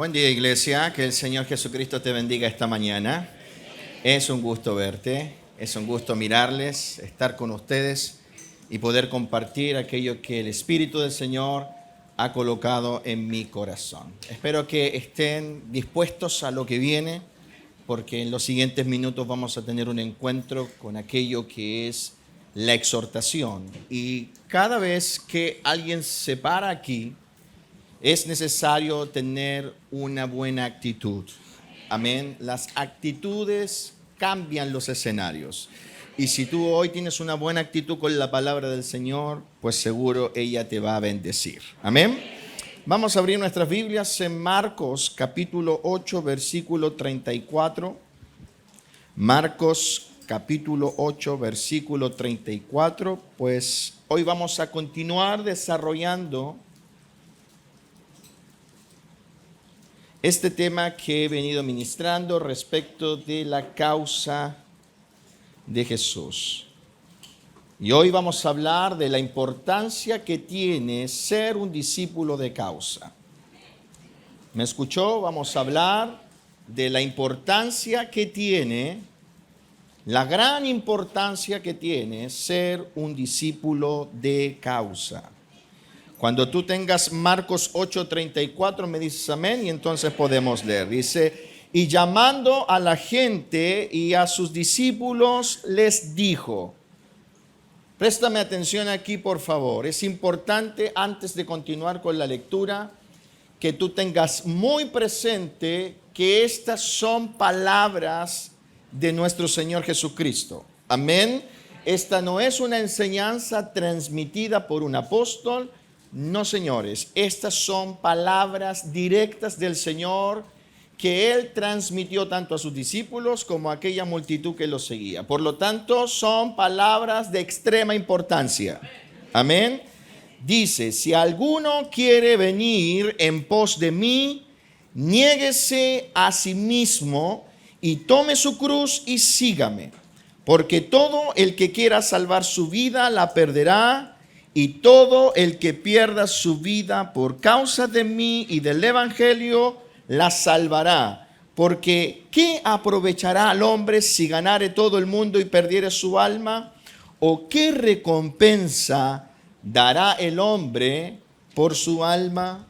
Buen día, iglesia. Que el Señor Jesucristo te bendiga esta mañana. Es un gusto verte, es un gusto mirarles, estar con ustedes y poder compartir aquello que el Espíritu del Señor ha colocado en mi corazón. Espero que estén dispuestos a lo que viene, porque en los siguientes minutos vamos a tener un encuentro con aquello que es la exhortación. Y cada vez que alguien se para aquí, es necesario tener una buena actitud. Amén. Las actitudes cambian los escenarios. Y si tú hoy tienes una buena actitud con la palabra del Señor, pues seguro ella te va a bendecir. Amén. Vamos a abrir nuestras Biblias en Marcos capítulo 8, versículo 34. Marcos capítulo 8, versículo 34. Pues hoy vamos a continuar desarrollando este tema que he venido ministrando respecto de la causa de Jesús. Y hoy vamos a hablar de la importancia que tiene ser un discípulo de causa. ¿Me escuchó? Vamos a hablar de la importancia que tiene, la gran importancia que tiene ser un discípulo de causa. Cuando tú tengas Marcos 8:34 me dices amén y entonces podemos leer. Dice, y llamando a la gente y a sus discípulos les dijo. Préstame atención aquí, por favor. Es importante, antes de continuar con la lectura, que tú tengas muy presente que estas son palabras de nuestro Señor Jesucristo. Amén. Esta no es una enseñanza transmitida por un apóstol. No, señores, estas son palabras directas del Señor que Él transmitió tanto a sus discípulos como a aquella multitud que lo seguía. Por lo tanto, son palabras de extrema importancia. Amén. Dice, si alguno quiere venir en pos de mí, niéguese a sí mismo y tome su cruz y sígame. Porque todo el que quiera salvar su vida la perderá. Y todo el que pierda su vida por causa de mí y del evangelio, la salvará. Porque ¿qué aprovechará al hombre si ganare todo el mundo y perdiere su alma? ¿O qué recompensa dará el hombre por su alma?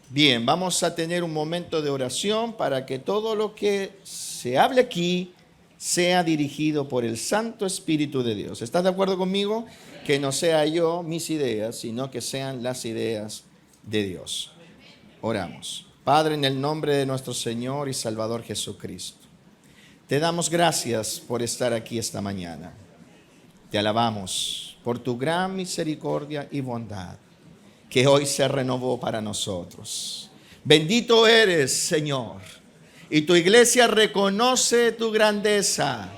Bien, vamos a tener un momento de oración para que todo lo que se hable aquí sea dirigido por el Santo Espíritu de Dios. ¿Estás de acuerdo conmigo? Que no sea yo, mis ideas, sino que sean las ideas de Dios. Oramos. Padre, en el nombre de nuestro Señor y Salvador Jesucristo, te damos gracias por estar aquí esta mañana. Te alabamos por tu gran misericordia y bondad que hoy se renovó para nosotros. Bendito eres, Señor, y tu iglesia reconoce tu grandeza.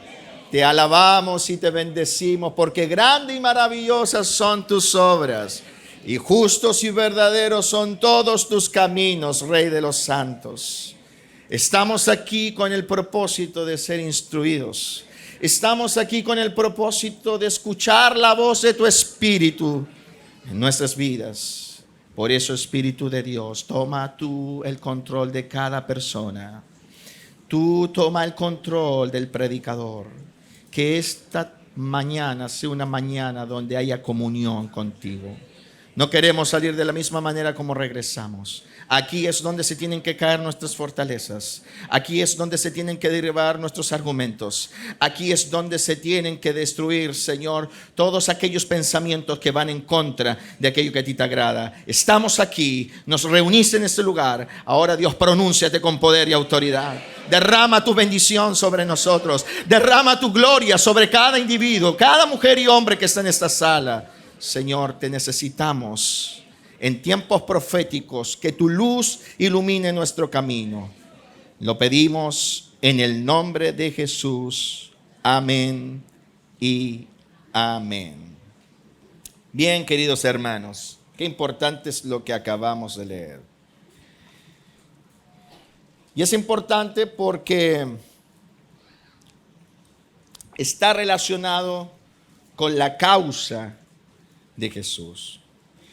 Te alabamos y te bendecimos porque grandes y maravillosas son tus obras y justos y verdaderos son todos tus caminos, Rey de los santos. Estamos aquí con el propósito de ser instruidos. Estamos aquí con el propósito de escuchar la voz de tu Espíritu en nuestras vidas. Por eso, Espíritu de Dios, toma tú el control de cada persona. Tú toma el control del predicador. Que esta mañana sea una mañana donde haya comunión contigo. No queremos salir de la misma manera como regresamos. Aquí es donde se tienen que caer nuestras fortalezas. Aquí es donde se tienen que derribar nuestros argumentos. Aquí es donde se tienen que destruir, Señor, todos aquellos pensamientos que van en contra de aquello que a ti te agrada. Estamos aquí, nos reuniste en este lugar. Ahora, Dios, pronúnciate con poder y autoridad. Derrama tu bendición sobre nosotros. Derrama tu gloria sobre cada individuo, cada mujer y hombre que está en esta sala. Señor, te necesitamos en tiempos proféticos, que tu luz ilumine nuestro camino. Lo pedimos en el nombre de Jesús. Amén y amén. Bien, queridos hermanos, qué importante es lo que acabamos de leer. Y es importante porque está relacionado con la causa de Jesús.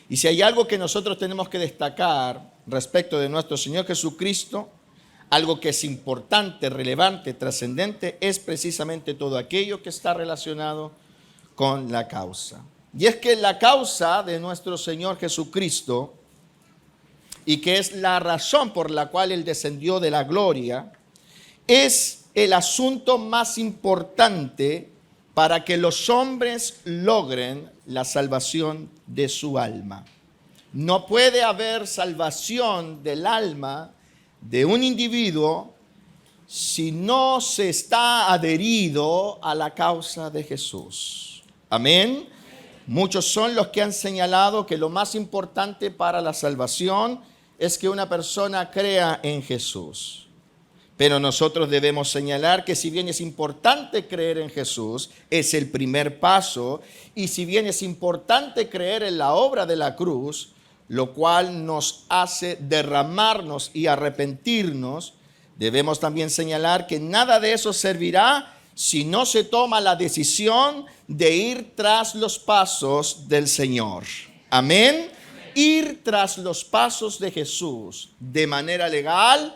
Y si hay algo que nosotros tenemos que destacar respecto de nuestro Señor Jesucristo, algo que es importante, relevante, trascendente, es precisamente todo aquello que está relacionado con la causa. Y es que la causa de nuestro Señor Jesucristo, y que es la razón por la cual Él descendió de la gloria, es el asunto más importante para que los hombres logren la salvación de su alma. No puede haber salvación del alma de un individuo si no se está adherido a la causa de Jesús. Amén. Muchos son los que han señalado que lo más importante para la salvación es que una persona crea en Jesús. Pero nosotros debemos señalar que si bien es importante creer en Jesús, es el primer paso, y si bien es importante creer en la obra de la cruz, lo cual nos hace derramarnos y arrepentirnos, debemos también señalar que nada de eso servirá si no se toma la decisión de ir tras los pasos del Señor. Amén. Ir tras los pasos de Jesús de manera legal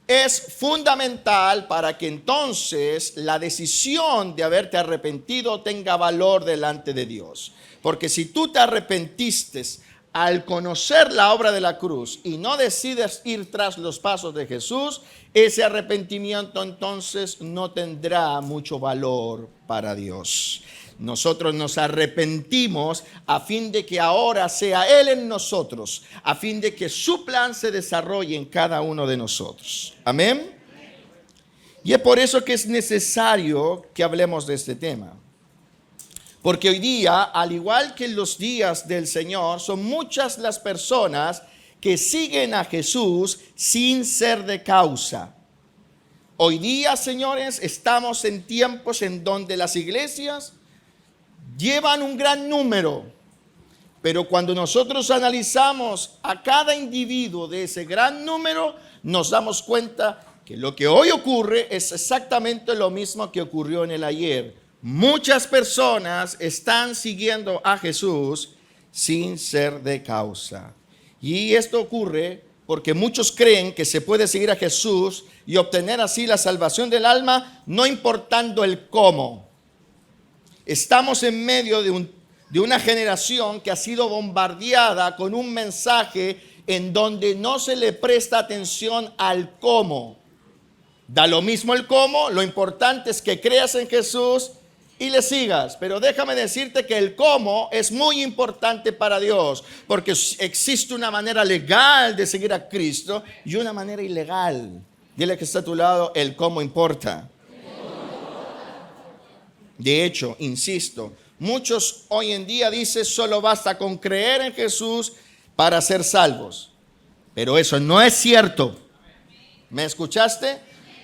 es fundamental para que entonces la decisión de haberte arrepentido tenga valor delante de Dios. Porque si tú te arrepentiste al conocer la obra de la cruz y no decides ir tras los pasos de Jesús, ese arrepentimiento entonces no tendrá mucho valor para Dios. Nosotros nos arrepentimos a fin de que ahora sea Él en nosotros, a fin de que su plan se desarrolle en cada uno de nosotros. Amén. Y es por eso que es necesario que hablemos de este tema. Porque hoy día, al igual que en los días del Señor, son muchas las personas que siguen a Jesús sin ser de causa. Hoy día, señores, estamos en tiempos en donde las iglesias llevan un gran número, pero cuando nosotros analizamos a cada individuo de ese gran número, nos damos cuenta que lo que hoy ocurre es exactamente lo mismo que ocurrió en el ayer. Muchas personas están siguiendo a Jesús sin ser de causa. Y esto ocurre porque muchos creen que se puede seguir a Jesús y obtener así la salvación del alma, no importando el cómo. Estamos en medio de una generación que ha sido bombardeada con un mensaje en donde no se le presta atención al cómo. Da lo mismo el cómo, lo importante es que creas en Jesús y le sigas. Pero déjame decirte que el cómo es muy importante para Dios, porque existe una manera legal de seguir a Cristo y una manera ilegal. Dile que está a tu lado, el cómo importa. De hecho, insisto, muchos hoy en día dicen solo basta con creer en Jesús para ser salvos. Pero eso no es cierto. ¿Me escuchaste?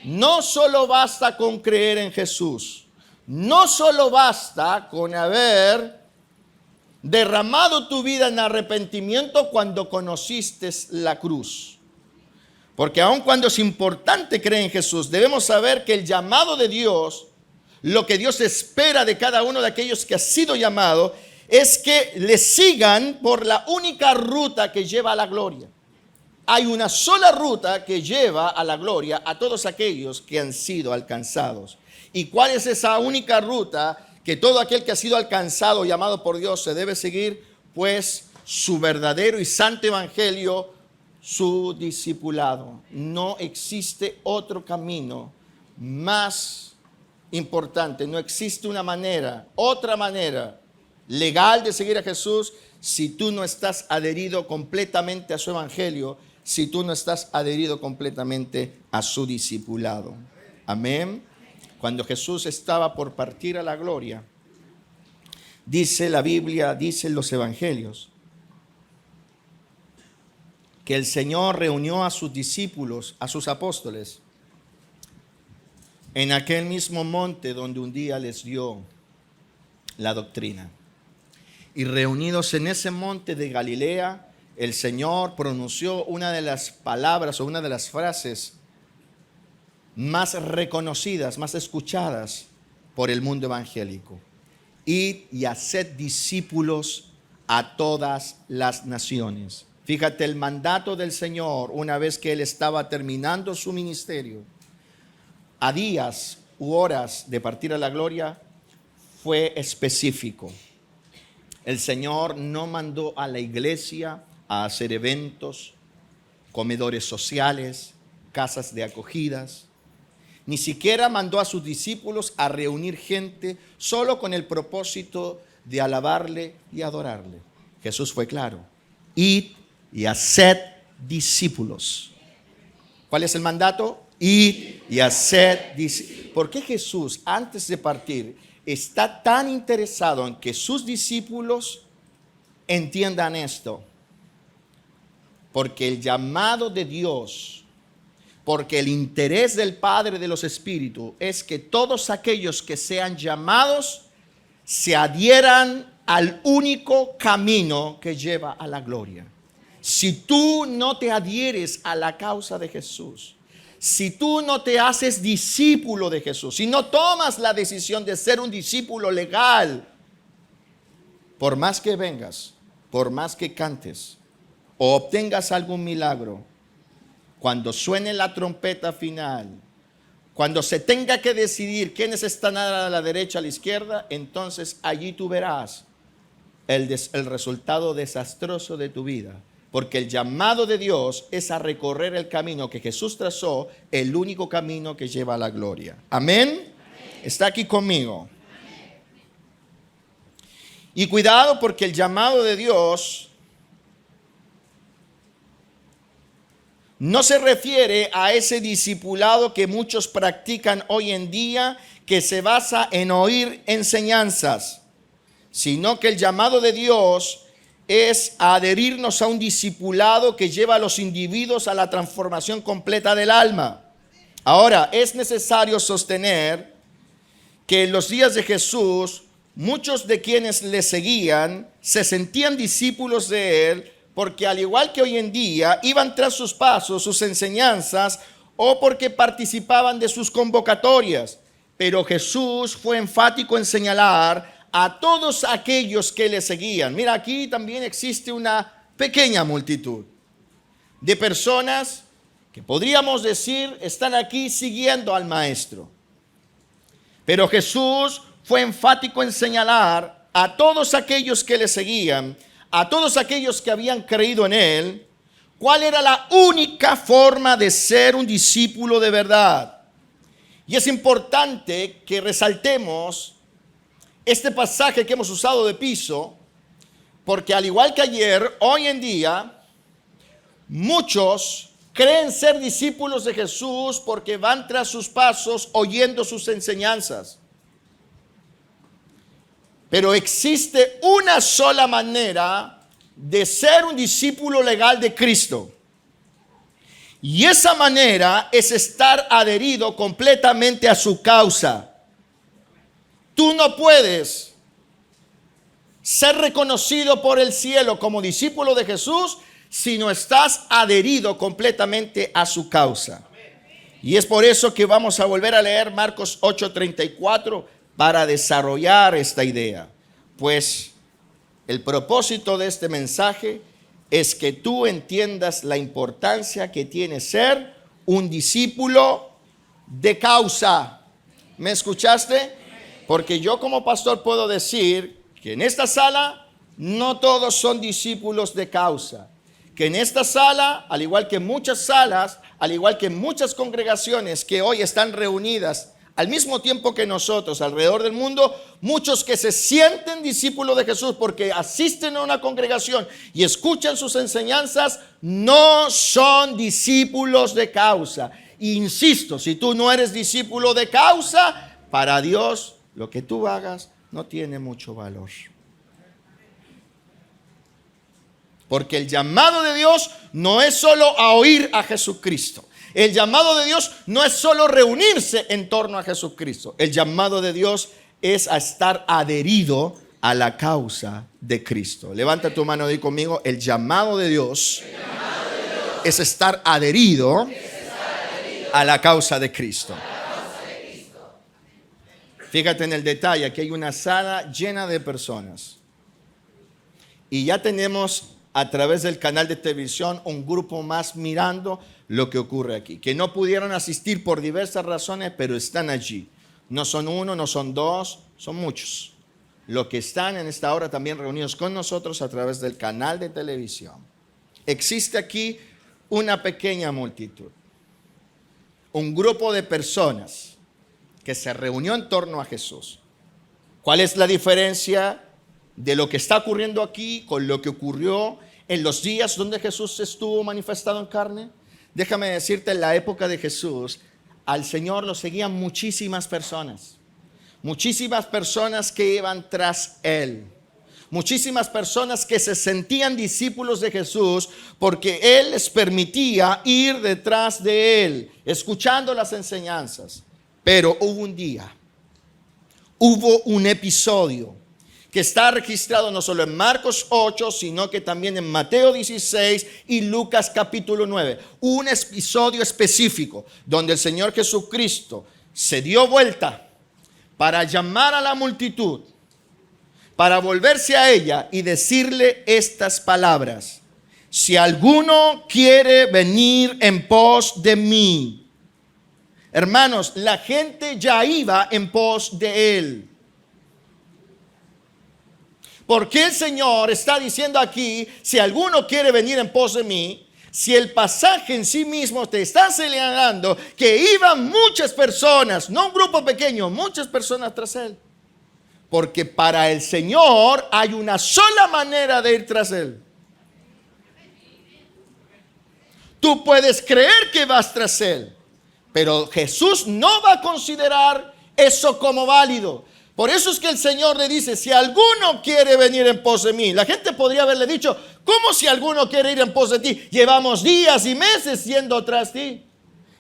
No solo basta con creer en Jesús. No solo basta con haber derramado tu vida en arrepentimiento cuando conociste la cruz. Porque aun cuando es importante creer en Jesús, debemos saber que el llamado de Dios, lo que Dios espera de cada uno de aquellos que ha sido llamado, es que le sigan por la única ruta que lleva a la gloria. Hay una sola ruta que lleva a la gloria a todos aquellos que han sido alcanzados. ¿Y cuál es esa única ruta que todo aquel que ha sido alcanzado, llamado por Dios, se debe seguir? Pues su verdadero y santo evangelio, su discipulado. No existe otro camino más importante. No existe otra manera legal de seguir a Jesús si tú no estás adherido completamente a su evangelio, si tú no estás adherido completamente a su discipulado. Amén. Cuando Jesús estaba por partir a la gloria, dice la Biblia, dicen los evangelios, que el Señor reunió a sus discípulos, a sus apóstoles, en aquel mismo monte donde un día les dio la doctrina. Y reunidos en ese monte de Galilea, el Señor pronunció una de las palabras o una de las frases más reconocidas, más escuchadas por el mundo evangélico. Id y haced discípulos a todas las naciones, Fíjate, el mandato del Señor, una vez que Él estaba terminando su ministerio, a días u horas de partir a la gloria, fue específico. El Señor no mandó a la iglesia a hacer eventos, comedores sociales, casas de acogidas. Ni siquiera mandó a sus discípulos a reunir gente solo con el propósito de alabarle y adorarle. Jesús fue claro: id y haced discípulos. ¿Cuál es el mandato? Id y haced discípulos. ¿Por qué Jesús, antes de partir, está tan interesado en que sus discípulos entiendan esto? Porque el llamado de Dios, porque el interés del Padre de los Espíritus es que todos aquellos que sean llamados se adhieran al único camino que lleva a la gloria. Si tú no te adhieres a la causa de Jesús, si tú no te haces discípulo de Jesús, si no tomas la decisión de ser un discípulo legal, por más que vengas, por más que cantes o obtengas algún milagro, cuando suene la trompeta final, cuando se tenga que decidir quiénes están a la derecha o a la izquierda, entonces allí tú verás el resultado desastroso de tu vida. Porque el llamado de Dios es a recorrer el camino que Jesús trazó, el único camino que lleva a la gloria. ¿Amén? Amén. ¿Está aquí conmigo? Amén. Y cuidado, porque el llamado de Dios no se refiere a ese discipulado que muchos practican hoy en día, que se basa en oír enseñanzas, sino que el llamado de Dios es adherirnos a un discipulado que lleva a los individuos a la transformación completa del alma. Ahora, es necesario sostener que en los días de Jesús, muchos de quienes le seguían se sentían discípulos de él, porque al igual que hoy en día, iban tras sus pasos, sus enseñanzas, o porque participaban de sus convocatorias. Pero Jesús fue enfático en señalar a todos aquellos que le seguían. Mira, aquí también existe una pequeña multitud de personas que podríamos decir están aquí siguiendo al Maestro. Pero Jesús fue enfático en señalar a todos aquellos que le seguían, a todos aquellos que habían creído en él, cuál era la única forma de ser un discípulo de verdad. Y es importante que resaltemos este pasaje que hemos usado de piso, porque al igual que ayer, hoy en día, muchos creen ser discípulos de Jesús porque van tras sus pasos oyendo sus enseñanzas. Pero existe una sola manera de ser un discípulo legal de Cristo. Y esa manera es estar adherido completamente a su causa. Tú no puedes ser reconocido por el cielo como discípulo de Jesús si no estás adherido completamente a su causa. Y es por eso que vamos a volver a leer Marcos 8:34 para desarrollar esta idea. Pues el propósito de este mensaje es que tú entiendas la importancia que tiene ser un discípulo de causa. ¿Me escuchaste? Porque yo como pastor puedo decir que en esta sala no todos son discípulos de causa. Que en esta sala, al igual que muchas salas, al igual que muchas congregaciones que hoy están reunidas al mismo tiempo que nosotros alrededor del mundo, muchos que se sienten discípulos de Jesús porque asisten a una congregación y escuchan sus enseñanzas, no son discípulos de causa. Insisto, si tú no eres discípulo de causa, para Dios lo que tú hagas no tiene mucho valor. Porque el llamado de Dios no es solo a oír a Jesucristo. El llamado de Dios no es solo reunirse en torno a Jesucristo. El llamado de Dios es a estar adherido a la causa de Cristo. Levanta tu mano y di conmigo: el llamado de Dios es estar adherido a la causa de Cristo. Fíjate en el detalle, aquí hay una sala llena de personas. Y ya tenemos a través del canal de televisión, un grupo más mirando lo que ocurre aquí, que no pudieron asistir por diversas razones, pero están allí. No son uno, no son dos, son muchos. Los que están en esta hora también reunidos con nosotros a través del canal de televisión. Existe aquí una pequeña multitud, un grupo de personas que se reunió en torno a Jesús. ¿Cuál es la diferencia de lo que está ocurriendo aquí con lo que ocurrió en los días donde Jesús estuvo manifestado en carne? Déjame decirte, en la época de Jesús, al Señor lo seguían muchísimas personas que iban tras Él. Muchísimas personas que se sentían discípulos de Jesús porque Él les permitía ir detrás de Él, escuchando las enseñanzas. Pero hubo un episodio que está registrado no solo en Marcos 8, sino que también en Mateo 16 y Lucas capítulo 9. Un episodio específico donde el Señor Jesucristo se dio vuelta para llamar a la multitud, para volverse a ella y decirle estas palabras: si alguno quiere venir en pos de mí. Hermanos, la gente ya iba en pos de Él. ¿Por qué el Señor está diciendo aquí, si alguno quiere venir en pos de mí? Si el pasaje en sí mismo te está señalando que iban muchas personas, no un grupo pequeño, muchas personas tras Él. Porque para el Señor hay una sola manera de ir tras Él. Tú puedes creer que vas tras Él, pero Jesús no va a considerar eso como válido. Por eso es que el Señor le dice, si alguno quiere venir en pos de mí. La gente podría haberle dicho, ¿cómo si alguno quiere ir en pos de ti? Llevamos días y meses yendo tras ti.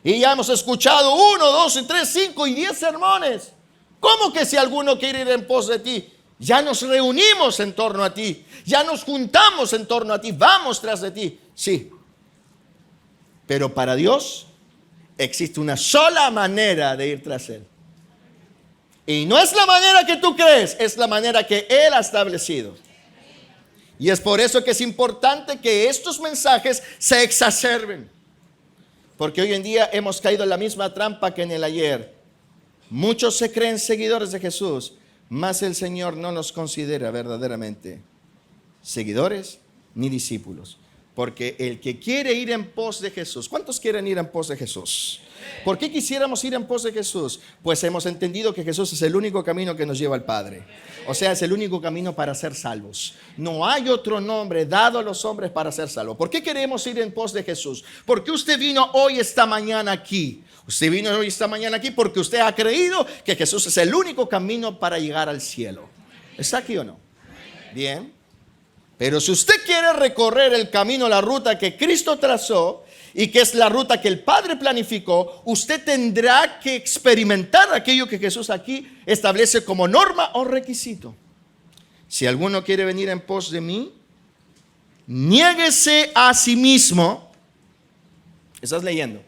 Y ya hemos escuchado 1, 2, 3, 5 y 10 sermones. ¿Cómo que si alguno quiere ir en pos de ti? Ya nos reunimos en torno a ti. Ya nos juntamos en torno a ti. Vamos tras de ti. Sí. Pero para Dios existe una sola manera de ir tras Él. Y no es la manera que tú crees, es la manera que Él ha establecido. Y es por eso que es importante que estos mensajes se exacerben. Porque hoy en día hemos caído en la misma trampa que en el ayer. Muchos se creen seguidores de Jesús, mas el Señor no nos considera verdaderamente seguidores ni discípulos. Porque el que quiere ir en pos de Jesús, ¿cuántos quieren ir en pos de Jesús? ¿Por qué quisiéramos ir en pos de Jesús? Pues hemos entendido que Jesús es el único camino que nos lleva al Padre. O sea, es el único camino para ser salvos. No hay otro nombre dado a los hombres para ser salvos. ¿Por qué queremos ir en pos de Jesús? Porque usted vino hoy, esta mañana aquí. Usted vino hoy, esta mañana aquí porque usted ha creído que Jesús es el único camino para llegar al cielo. ¿Está aquí o no? Bien. Pero si usted quiere recorrer el camino, la ruta que Cristo trazó y que es la ruta que el Padre planificó, usted tendrá que experimentar aquello que Jesús aquí establece como norma o requisito. Si alguno quiere venir en pos de mí, niéguese a sí mismo. ¿Estás leyendo?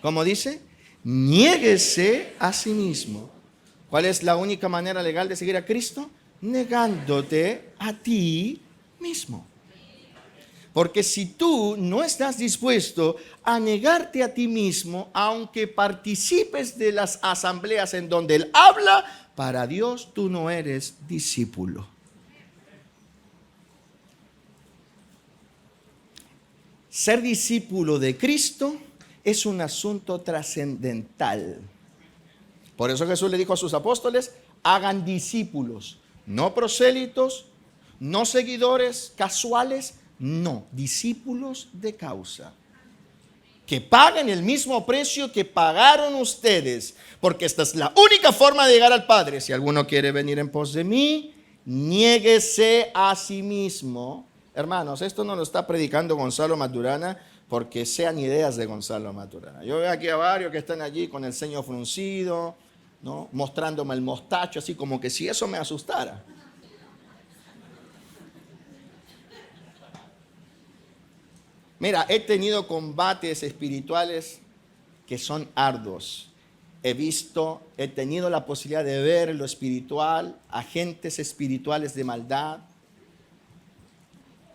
¿Cómo dice? Niéguese a sí mismo. ¿Cuál es la única manera legal de seguir a Cristo? Negándote a ti mismo. Porque si tú no estás dispuesto a negarte a ti mismo, aunque participes de las asambleas en donde Él habla, para Dios tú no eres discípulo. Ser discípulo de Cristo es un asunto trascendental. Por eso Jesús le dijo a sus apóstoles, hagan discípulos, no prosélitos, no seguidores casuales, no, discípulos de causa. Que paguen el mismo precio que pagaron ustedes, porque esta es la única forma de llegar al Padre. Si alguno quiere venir en pos de mí, niéguese a sí mismo. Hermanos, esto no lo está predicando Gonzalo Maturana porque sean ideas de Gonzalo Maturana. Yo veo aquí a varios que están allí con el ceño fruncido, ¿no? Mostrándome el mostacho, así como que si eso me asustara. Mira, he tenido combates espirituales que son arduos. He tenido la posibilidad de ver lo espiritual, agentes espirituales de maldad.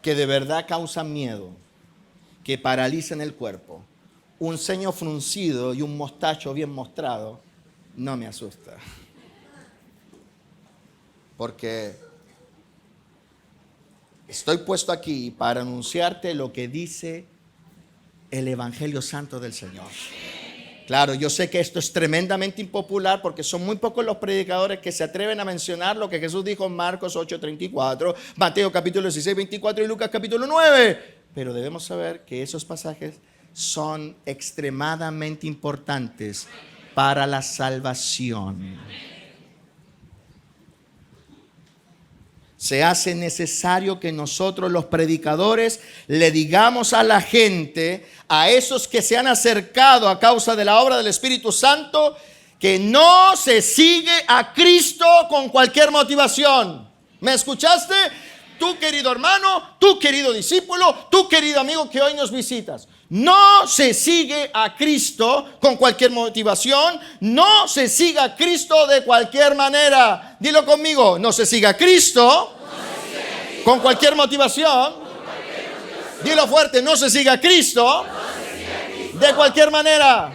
que de verdad causan miedo, que paralizan el cuerpo. Un ceño fruncido y un mostacho bien mostrado no me asusta. Porque estoy puesto aquí para anunciarte lo que dice el Evangelio Santo del Señor. Claro, yo sé que esto es tremendamente impopular porque son muy pocos los predicadores que se atreven a mencionar lo que Jesús dijo en Marcos 8:34, Mateo capítulo 16:24 y Lucas capítulo 9. Pero debemos saber que esos pasajes son extremadamente importantes para la salvación. Se hace necesario que nosotros los predicadores le digamos a la gente, a esos que se han acercado a causa de la obra del Espíritu Santo, que no se sigue a Cristo con cualquier motivación. ¿Me escuchaste? Tú, querido hermano, tú, querido discípulo, tú, querido amigo que hoy nos visitas. No se sigue a Cristo con cualquier motivación. No se siga a Cristo de cualquier manera. Dilo conmigo, no se siga a Cristo con cualquier motivación. Dilo fuerte, no se siga a Cristo de cualquier manera.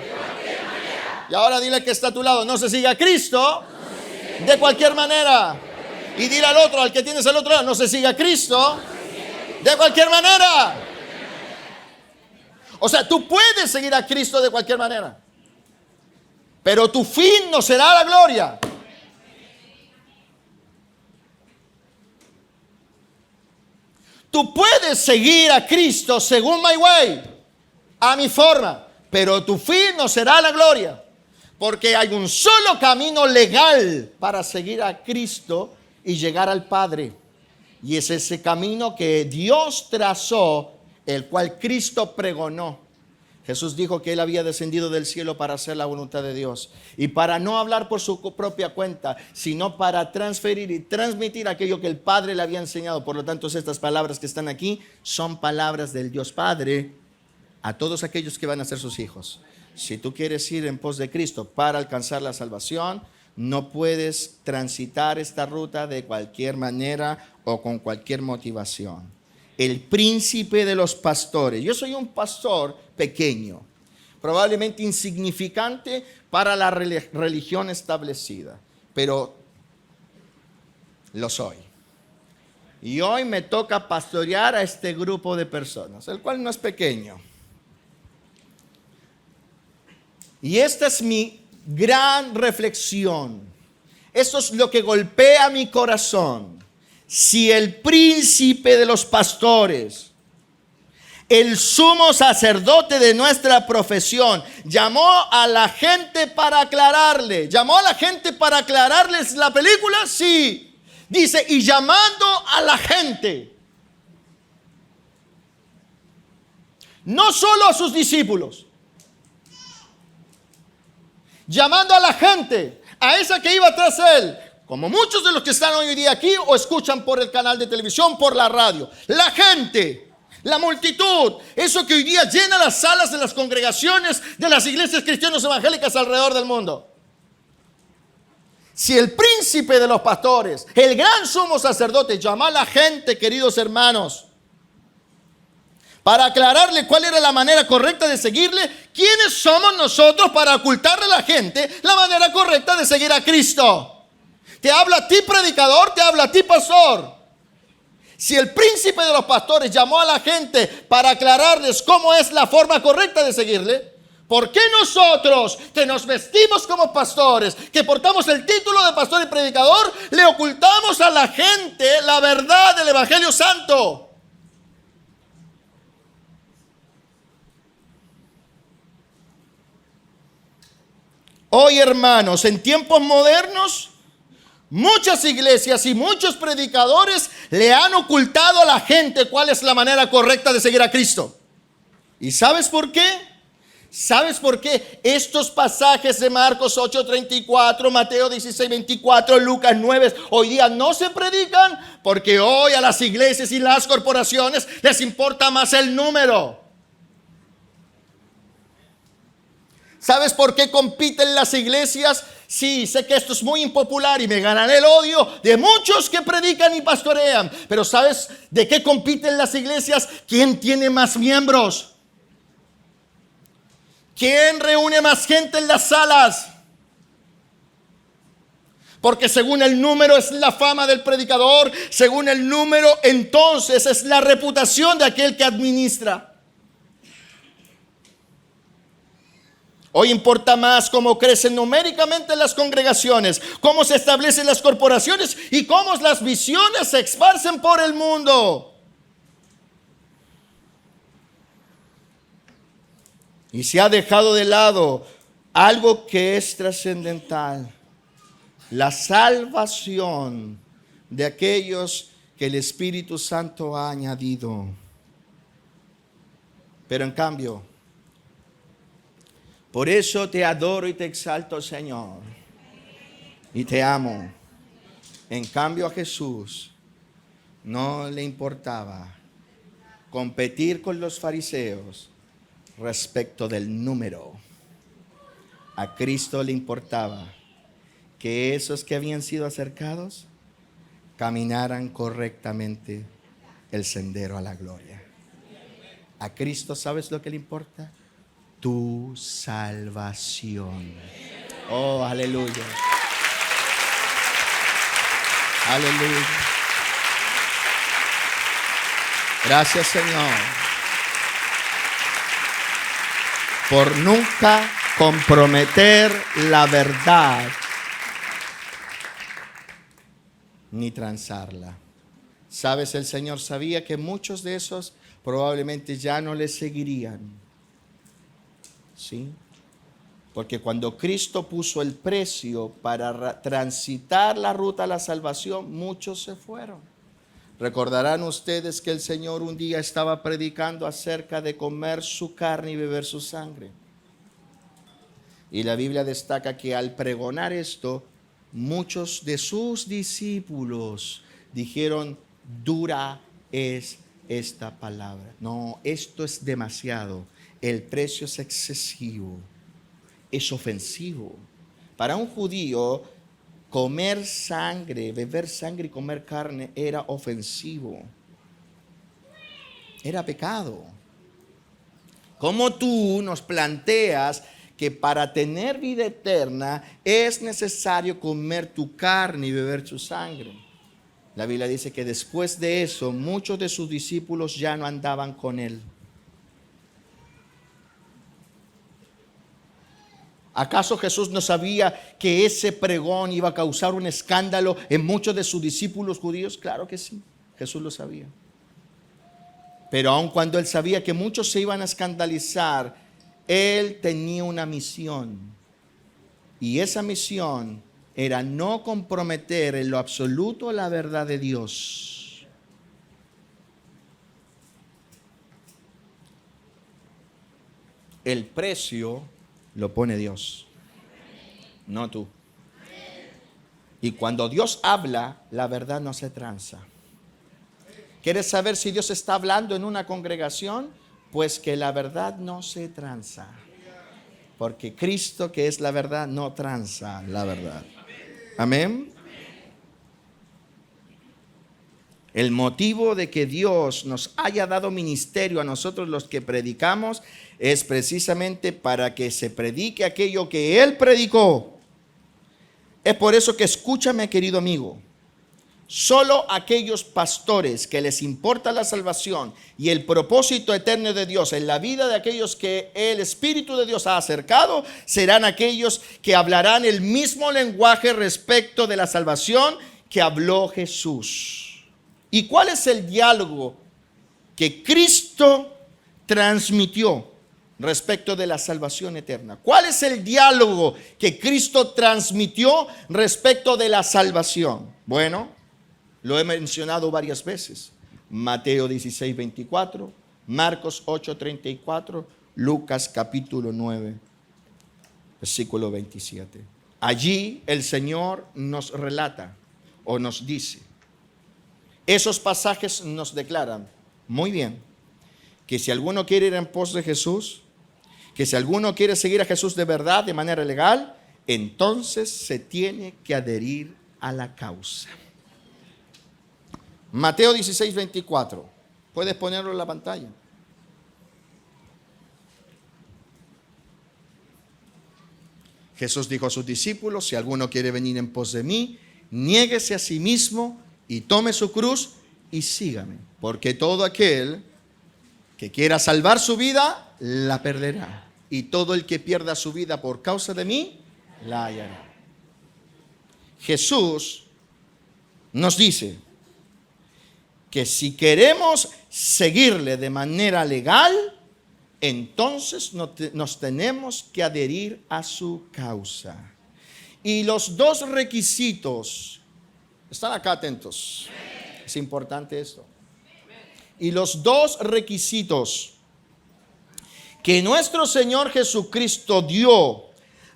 Y ahora dile que está a tu lado, no se siga a Cristo de cualquier manera. Y dile al otro, al que tienes al otro lado, no se siga a Cristo de cualquier manera. O sea, tú puedes seguir a Cristo de cualquier manera, pero tu fin no será la gloria. Tú puedes seguir a Cristo según my way, a mi forma, pero tu fin no será la gloria, porque hay un solo camino legal para seguir a Cristo y llegar al Padre, y es ese camino que Dios trazó, el cual Cristo pregonó. Jesús dijo que Él había descendido del cielo para hacer la voluntad de Dios y para no hablar por su propia cuenta, sino para transferir y transmitir aquello que el Padre le había enseñado. Por lo tanto, estas palabras que están aquí son palabras del Dios Padre a todos aquellos que van a ser sus hijos. Si tú quieres ir en pos de Cristo para alcanzar la salvación, no puedes transitar esta ruta de cualquier manera o con cualquier motivación. El príncipe de los pastores. Yo soy un pastor pequeño, probablemente insignificante para la religión establecida, pero lo soy. Y hoy me toca pastorear a este grupo de personas, el cual no es pequeño. Y esta es mi gran reflexión. Esto es lo que golpea mi corazón. Si el príncipe de los pastores, el sumo sacerdote de nuestra profesión, llamó a la gente para aclararle. ¿Llamó a la gente para aclararles la película? Sí. Dice, y llamando a la gente. No solo a sus discípulos. Llamando a la gente, a esa que iba tras él. Como muchos de los que están hoy día aquí o escuchan por el canal de televisión, por la radio. La gente, la multitud, eso que hoy día llena las salas de las congregaciones de las iglesias cristianas evangélicas alrededor del mundo. Si el príncipe de los pastores, el gran sumo sacerdote, llama a la gente, queridos hermanos, para aclararle cuál era la manera correcta de seguirle, ¿quiénes somos nosotros para ocultarle a la gente la manera correcta de seguir a Cristo? Te habla a ti, predicador, te habla a ti, pastor. Si el príncipe de los pastores llamó a la gente para aclararles cómo es la forma correcta de seguirle, ¿por qué nosotros, que nos vestimos como pastores, que portamos el título de pastor y predicador, le ocultamos a la gente la verdad del Evangelio Santo? Hoy, hermanos, en tiempos modernos, muchas iglesias y muchos predicadores le han ocultado a la gente cuál es la manera correcta de seguir a Cristo. ¿Y sabes por qué? ¿Sabes por qué estos pasajes de Marcos 8:34, Mateo 16:24, Lucas 9 hoy día no se predican? Porque hoy a las iglesias y las corporaciones les importa más el número. ¿Sabes por qué compiten las iglesias Sí, sé que esto es muy impopular y me ganaré el odio de muchos que predican y pastorean. Pero ¿sabes de qué compiten las iglesias? ¿Quién tiene más miembros? ¿Quién reúne más gente en las salas? Porque según el número es la fama del predicador, según el número entonces es la reputación de aquel que administra. Hoy importa más cómo crecen numéricamente las congregaciones, cómo se establecen las corporaciones y cómo las visiones se esparcen por el mundo. Y se ha dejado de lado algo que es trascendental: la salvación de aquellos que el Espíritu Santo ha añadido. Pero en cambio, por eso te adoro y te exalto, Señor, y te amo. En cambio, a Jesús no le importaba competir con los fariseos respecto del número. A Cristo le importaba que esos que habían sido acercados caminaran correctamente el sendero a la gloria. A Cristo, ¿sabes lo que le importa? Tu salvación. Oh, aleluya. Aleluya. Gracias, Señor, por nunca comprometer la verdad ni transarla. Sabes, el Señor sabía que muchos de esos probablemente ya no le seguirían. ¿Sí? Porque cuando Cristo puso el precio para transitar la ruta a la salvación, muchos se fueron. Recordarán ustedes que el Señor un día estaba predicando acerca de comer su carne y beber su sangre. Y la Biblia destaca que al pregonar esto, muchos de sus discípulos dijeron: dura es esta palabra. No, esto es demasiado. El precio es excesivo. Es ofensivo. Para un judío, comer sangre, beber sangre y comer carne era ofensivo. Era pecado. ¿Cómo tú nos planteas que para tener vida eterna es necesario comer tu carne y beber tu sangre? La Biblia dice que después de eso, muchos de sus discípulos ya no andaban con él. ¿Acaso Jesús no sabía que ese pregón iba a causar un escándalo en muchos de sus discípulos judíos? Claro que sí, Jesús lo sabía. Pero aun cuando él sabía que muchos se iban a escandalizar, él tenía una misión. Y esa misión era no comprometer en lo absoluto la verdad de Dios. El precio lo pone Dios, no tú. Y cuando Dios habla, la verdad no se tranza. ¿Quieres saber si Dios está hablando en una congregación? Pues que la verdad no se tranza. Porque Cristo, que es la verdad, no tranza la verdad. Amén. El motivo de que Dios nos haya dado ministerio a nosotros los que predicamos es precisamente para que se predique aquello que Él predicó. Es por eso que escúchame, querido amigo. Solo aquellos pastores que les importa la salvación y el propósito eterno de Dios en la vida de aquellos que el Espíritu de Dios ha acercado, serán aquellos que hablarán el mismo lenguaje respecto de la salvación que habló Jesús. ¿Y cuál es el diálogo que Cristo transmitió respecto de la salvación eterna? ¿Cuál es el diálogo que Cristo transmitió respecto de la salvación? Bueno, lo he mencionado varias veces. Mateo 16, 24, Marcos 8, 34, Lucas capítulo 9, versículo 27. Allí el Señor nos relata o nos dice, esos pasajes nos declaran muy bien que si alguno quiere ir en pos de Jesús, que si alguno quiere seguir a Jesús de verdad, de manera legal, entonces se tiene que adherir a la causa. Mateo 16, 24. Puedes ponerlo en la pantalla. Jesús dijo a sus discípulos: si alguno quiere venir en pos de mí, niéguese a sí mismo y tome su cruz y sígame. Porque todo aquel que quiera salvar su vida, la perderá. Y todo el que pierda su vida por causa de mí, la hallará. Jesús nos dice que si queremos seguirle de manera legal, entonces nos tenemos que adherir a su causa. Y los dos requisitos, están acá atentos, es importante esto. Y los dos requisitos que nuestro Señor Jesucristo dio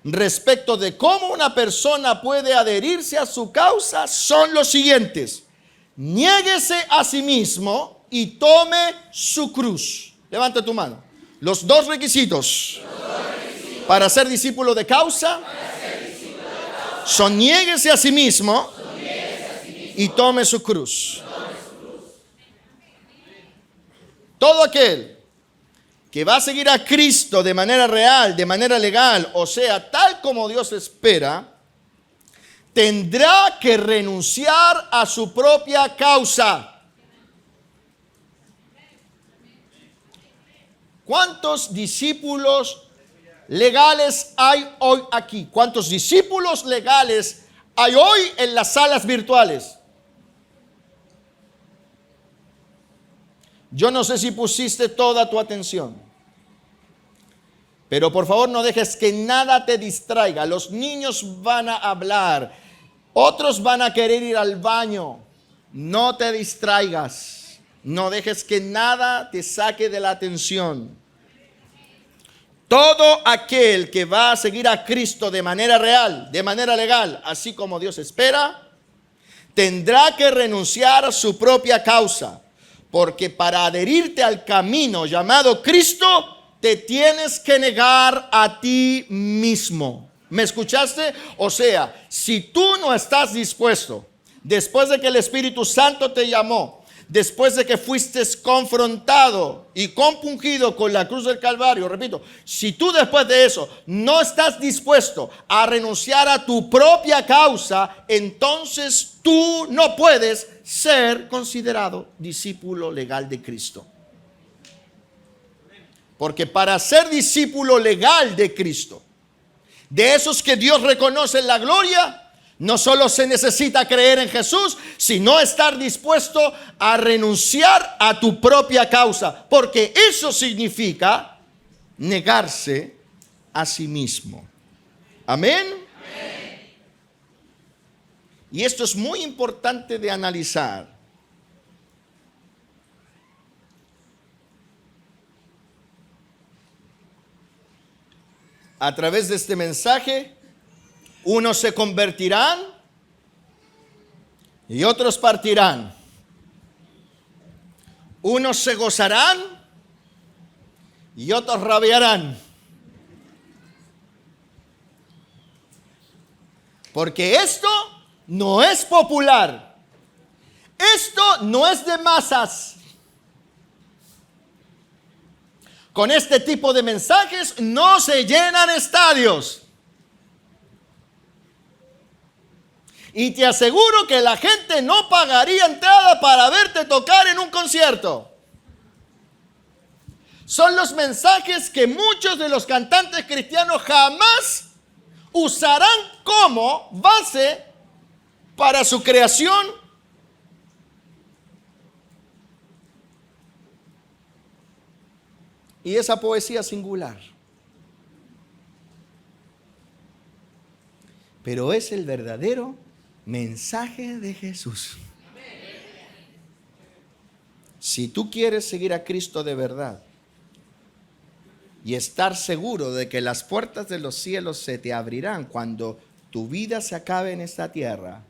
respecto de cómo una persona puede adherirse a su causa son los siguientes: niéguese a sí mismo y tome su cruz. Levanta tu mano. Los dos requisitos para ser discípulo de causa son: niéguese a sí mismo y tome su cruz. Todo aquel que va a seguir a Cristo de manera real, de manera legal, o sea, tal como Dios espera, tendrá que renunciar a su propia causa. ¿Cuántos discípulos legales hay hoy aquí? ¿Cuántos discípulos legales hay hoy en las salas virtuales? Yo no sé si pusiste toda tu atención, pero por favor no dejes que nada te distraiga. Los niños van a hablar, otros van a querer ir al baño. No te distraigas, no dejes que nada te saque de la atención. Todo aquel que va a seguir a Cristo de manera real, de manera legal, así como Dios espera, tendrá que renunciar a su propia causa. Porque para adherirte al camino llamado Cristo, te tienes que negar a ti mismo. ¿Me escuchaste? O sea, si tú no estás dispuesto, después de que el Espíritu Santo te llamó, después de que fuiste confrontado y compungido con la cruz del Calvario, repito, si tú después de eso no estás dispuesto a renunciar a tu propia causa, entonces tú no puedes ser considerado discípulo legal de Cristo. Porque para ser discípulo legal de Cristo, de esos que Dios reconoce en la gloria, no solo se necesita creer en Jesús, sino estar dispuesto a renunciar a tu propia causa, porque eso significa negarse a sí mismo. Amén. Amén. Y esto es muy importante de analizar. A través de este mensaje, unos se convertirán y otros partirán. Unos se gozarán y otros rabiarán. Porque esto no es popular. Esto no es de masas. Con este tipo de mensajes no se llenan estadios. Y te aseguro que la gente no pagaría entrada para verte tocar en un concierto. Son los mensajes que muchos de los cantantes cristianos jamás usarán como base para su creación. Y esa poesía singular. Pero es el verdadero mensaje de Jesús. Si tú quieres seguir a Cristo de verdad y estar seguro de que las puertas de los cielos se te abrirán cuando tu vida se acabe en esta tierra,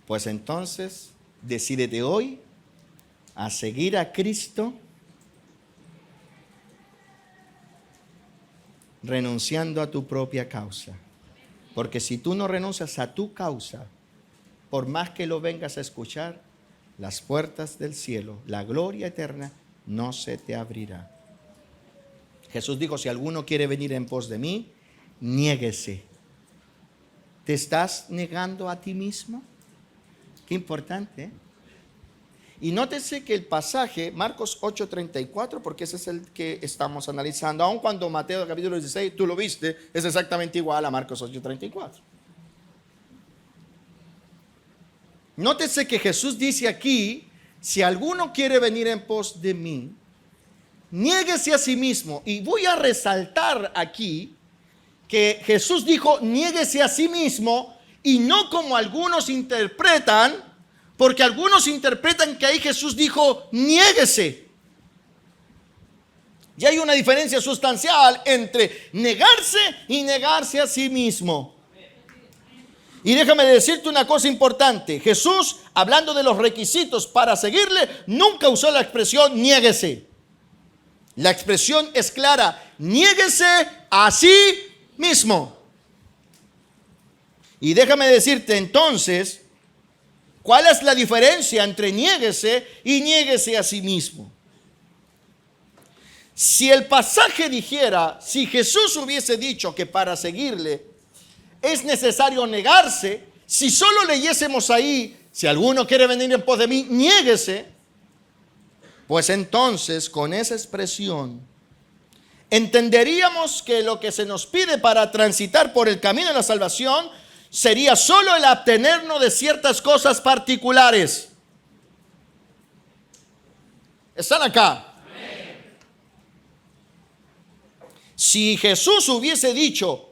pues entonces decídete hoy a seguir a Cristo renunciando a tu propia causa. Porque si tú no renuncias a tu causa, por más que lo vengas a escuchar, las puertas del cielo, la gloria eterna, no se te abrirá. Jesús dijo, si alguno quiere venir en pos de mí, niéguese. ¿Te estás negando a ti mismo? Qué importante, ¿eh? Y nótese que el pasaje, Marcos 8:34, porque ese es el que estamos analizando, aun cuando Mateo capítulo 16, tú lo viste, es exactamente igual a Marcos 8:34. Nótese que Jesús dice aquí, si alguno quiere venir en pos de mí, niéguese a sí mismo. Y voy a resaltar aquí que Jesús dijo, niéguese a sí mismo, y no como algunos interpretan, porque algunos interpretan que ahí Jesús dijo, niéguese. Y hay una diferencia sustancial entre negarse y negarse a sí mismo. Y déjame decirte una cosa importante. Jesús, hablando de los requisitos para seguirle, nunca usó la expresión niéguese. La expresión es clara, niéguese a sí mismo. Y déjame decirte entonces, ¿cuál es la diferencia entre niéguese y niéguese a sí mismo? Si el pasaje dijera, si Jesús hubiese dicho que para seguirle es necesario negarse, si solo leyésemos ahí, si alguno quiere venir en pos de mí, niéguese, pues entonces con esa expresión entenderíamos que lo que se nos pide para transitar por el camino de la salvación sería solo el abstenernos de ciertas cosas particulares. ¿Están acá? Si Jesús hubiese dicho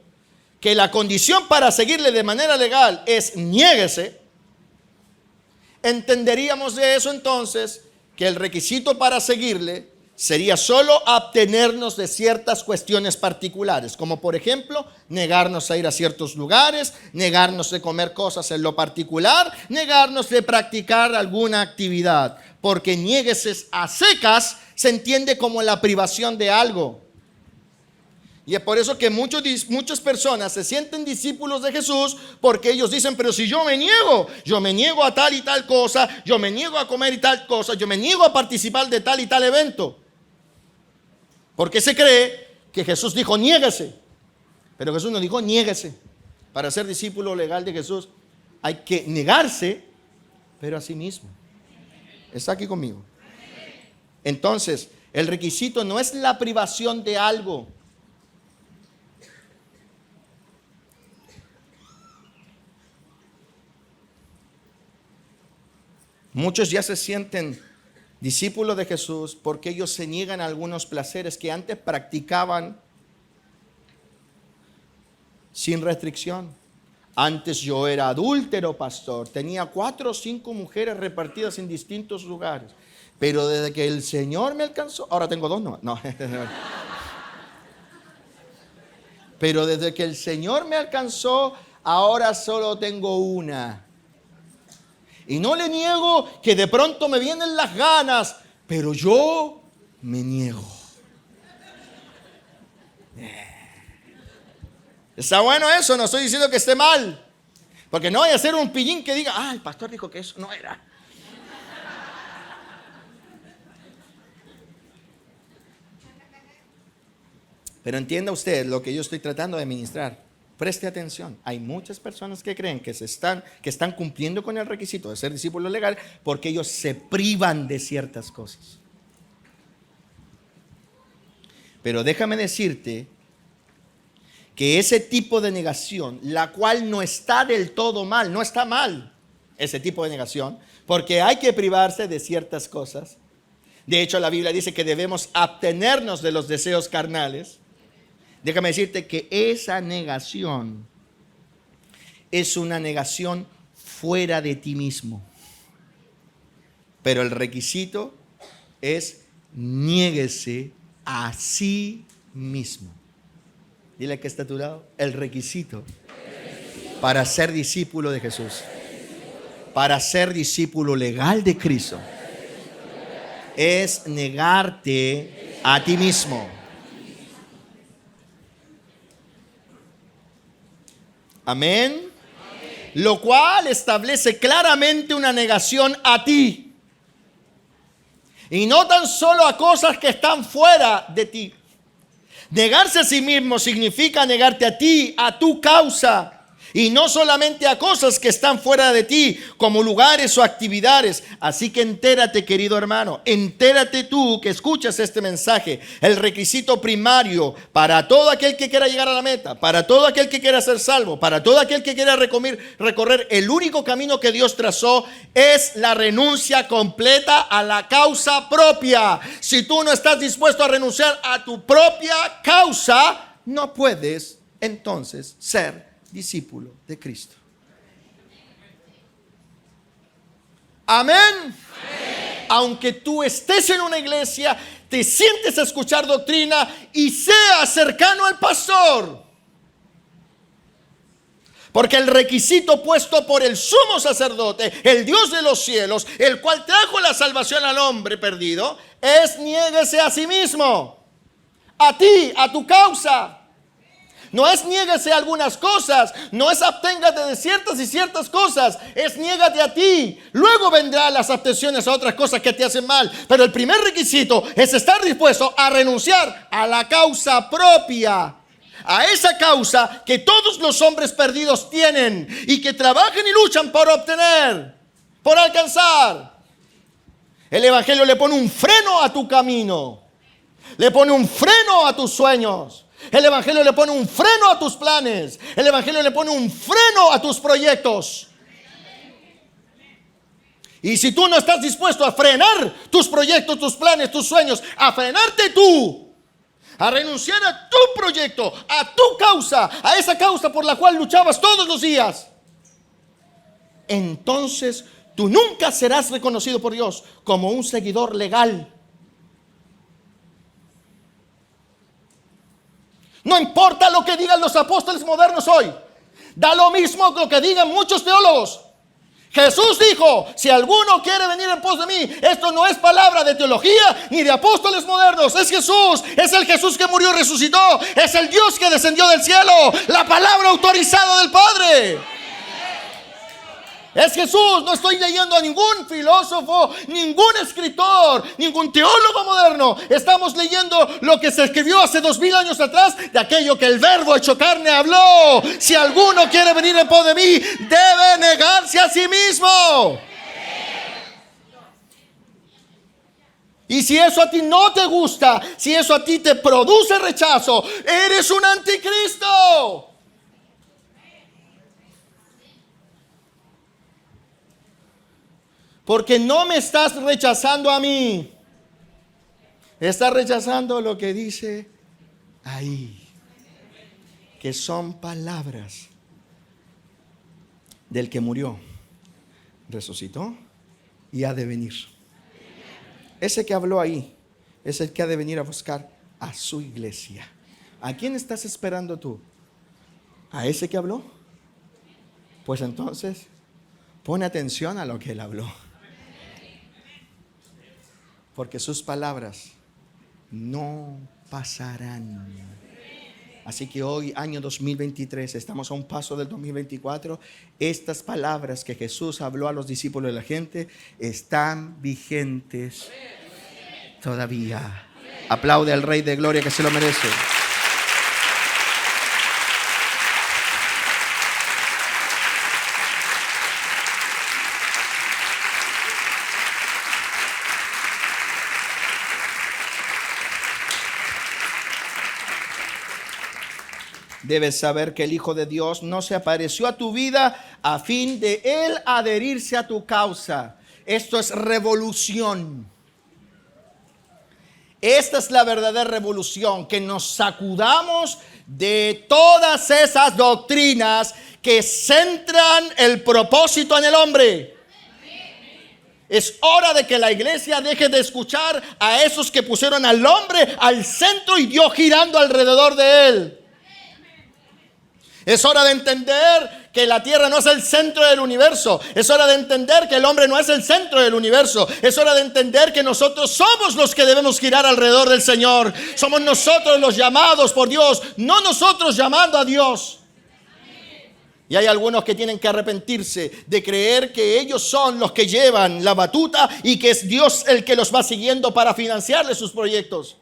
que la condición para seguirle de manera legal es niéguese, entenderíamos de eso entonces que el requisito para seguirle sería solo abstenernos de ciertas cuestiones particulares, como por ejemplo, negarnos a ir a ciertos lugares, negarnos de comer cosas en lo particular, negarnos de practicar alguna actividad, porque niéguese a secas se entiende como la privación de algo. Y es por eso que muchas personas se sienten discípulos de Jesús porque ellos dicen, pero si yo me niego a tal y tal cosa, yo me niego a comer y tal cosa, yo me niego a participar de tal y tal evento. Porque se cree que Jesús dijo, niéguese. Pero Jesús no dijo, niéguese. Para ser discípulo legal de Jesús hay que negarse, pero a sí mismo. ¿Está aquí conmigo? Entonces, el requisito no es la privación de algo. Muchos ya se sienten discípulos de Jesús porque ellos se niegan a algunos placeres que antes practicaban sin restricción. Antes yo era adúltero, pastor. Tenía 4 o 5 mujeres repartidas en distintos lugares. Pero desde que el Señor me alcanzó, ahora tengo 2 nomás. No. Pero desde que el Señor me alcanzó, ahora solo tengo 1. Y no le niego que de pronto me vienen las ganas, pero yo me niego. Está bueno eso, no estoy diciendo que esté mal. Porque no voy a hacer un pillín que diga, el pastor dijo que eso no era. Pero entienda usted lo que yo estoy tratando de ministrar. Preste atención, hay muchas personas que creen que están cumpliendo con el requisito de ser discípulo legal porque ellos se privan de ciertas cosas. Pero déjame decirte que ese tipo de negación, la cual no está del todo mal, no está mal ese tipo de negación, porque hay que privarse de ciertas cosas. De hecho, la Biblia dice que debemos abstenernos de los deseos carnales. Déjame decirte que esa negación es una negación fuera de ti mismo. Pero el requisito es niéguese a sí mismo. Dile que está a tu lado. El requisito para ser discípulo de Jesús, para ser discípulo legal de Cristo, es negarte a ti mismo. Amén. Lo cual establece claramente una negación a ti. Y no tan solo a cosas que están fuera de ti. Negarse a sí mismo significa negarte a ti, a tu causa. Y no solamente a cosas que están fuera de ti, como lugares o actividades. Así que entérate, querido hermano, entérate tú que escuchas este mensaje. El requisito primario para todo aquel que quiera llegar a la meta, para todo aquel que quiera ser salvo, para todo aquel que quiera recorrer el único camino que Dios trazó, es la renuncia completa a la causa propia. Si tú no estás dispuesto a renunciar a tu propia causa, no puedes entonces ser discípulo de Cristo. Amén. Amén. Aunque tú estés en una iglesia, te sientes a escuchar doctrina y seas cercano al pastor. Porque el requisito puesto por el sumo sacerdote, el Dios de los cielos, el cual trajo la salvación al hombre perdido, es niéguese a sí mismo, a ti, a tu causa. No es niégase a algunas cosas, no es absténgate de ciertas y ciertas cosas, es niégate a ti. Luego vendrán las abstenciones a otras cosas que te hacen mal. Pero el primer requisito es estar dispuesto a renunciar a la causa propia. A esa causa que todos los hombres perdidos tienen y que trabajan y luchan por obtener, por alcanzar. El evangelio le pone un freno a tu camino, le pone un freno a tus sueños. El evangelio le pone un freno a tus planes. El evangelio le pone un freno a tus proyectos. Y si tú no estás dispuesto a frenar tus proyectos, tus planes, tus sueños, a frenarte tú, a renunciar a tu proyecto, a tu causa, a esa causa por la cual luchabas todos los días, entonces tú nunca serás reconocido por Dios como un seguidor legal. No importa lo que digan los apóstoles modernos hoy. Da lo mismo lo que digan muchos teólogos. Jesús dijo, si alguno quiere venir en pos de mí, esto no es palabra de teología ni de apóstoles modernos. Es Jesús, es el Jesús que murió y resucitó. Es el Dios que descendió del cielo. La palabra autorizada del Padre. Es Jesús. No estoy leyendo a ningún filósofo, ningún escritor, ningún teólogo moderno. Estamos leyendo lo que se escribió hace 2000 años atrás, de aquello que el Verbo hecho carne habló. Si alguno quiere venir en pos de mí, debe negarse a sí mismo. Y si eso a ti no te gusta, si eso a ti te produce rechazo, eres un anticristo. Porque no me estás rechazando a mí. Estás rechazando lo que dice ahí. Que son palabras del que murió, resucitó y ha de venir. Ese que habló ahí es el que ha de venir a buscar a su iglesia. ¿A quién estás esperando tú? ¿A ese que habló? Pues entonces, pone atención a lo que él habló. Porque sus palabras no pasarán. Así que hoy, año 2023, estamos a un paso del 2024. Estas palabras que Jesús habló a los discípulos de la gente están vigentes todavía. Aplaude al Rey de Gloria que se lo merece. Debes saber que el Hijo de Dios no se apareció a tu vida a fin de Él adherirse a tu causa. Esto es revolución. Esta es la verdadera revolución, que nos sacudamos de todas esas doctrinas que centran el propósito en el hombre. Es hora de que la iglesia deje de escuchar a esos que pusieron al hombre al centro y Dios girando alrededor de él. Es hora de entender que la tierra no es el centro del universo. Es hora de entender que el hombre no es el centro del universo. Es hora de entender que nosotros somos los que debemos girar alrededor del Señor. Somos nosotros los llamados por Dios, no nosotros llamando a Dios. Y hay algunos que tienen que arrepentirse de creer que ellos son los que llevan la batuta y que es Dios el que los va siguiendo para financiarles sus proyectos.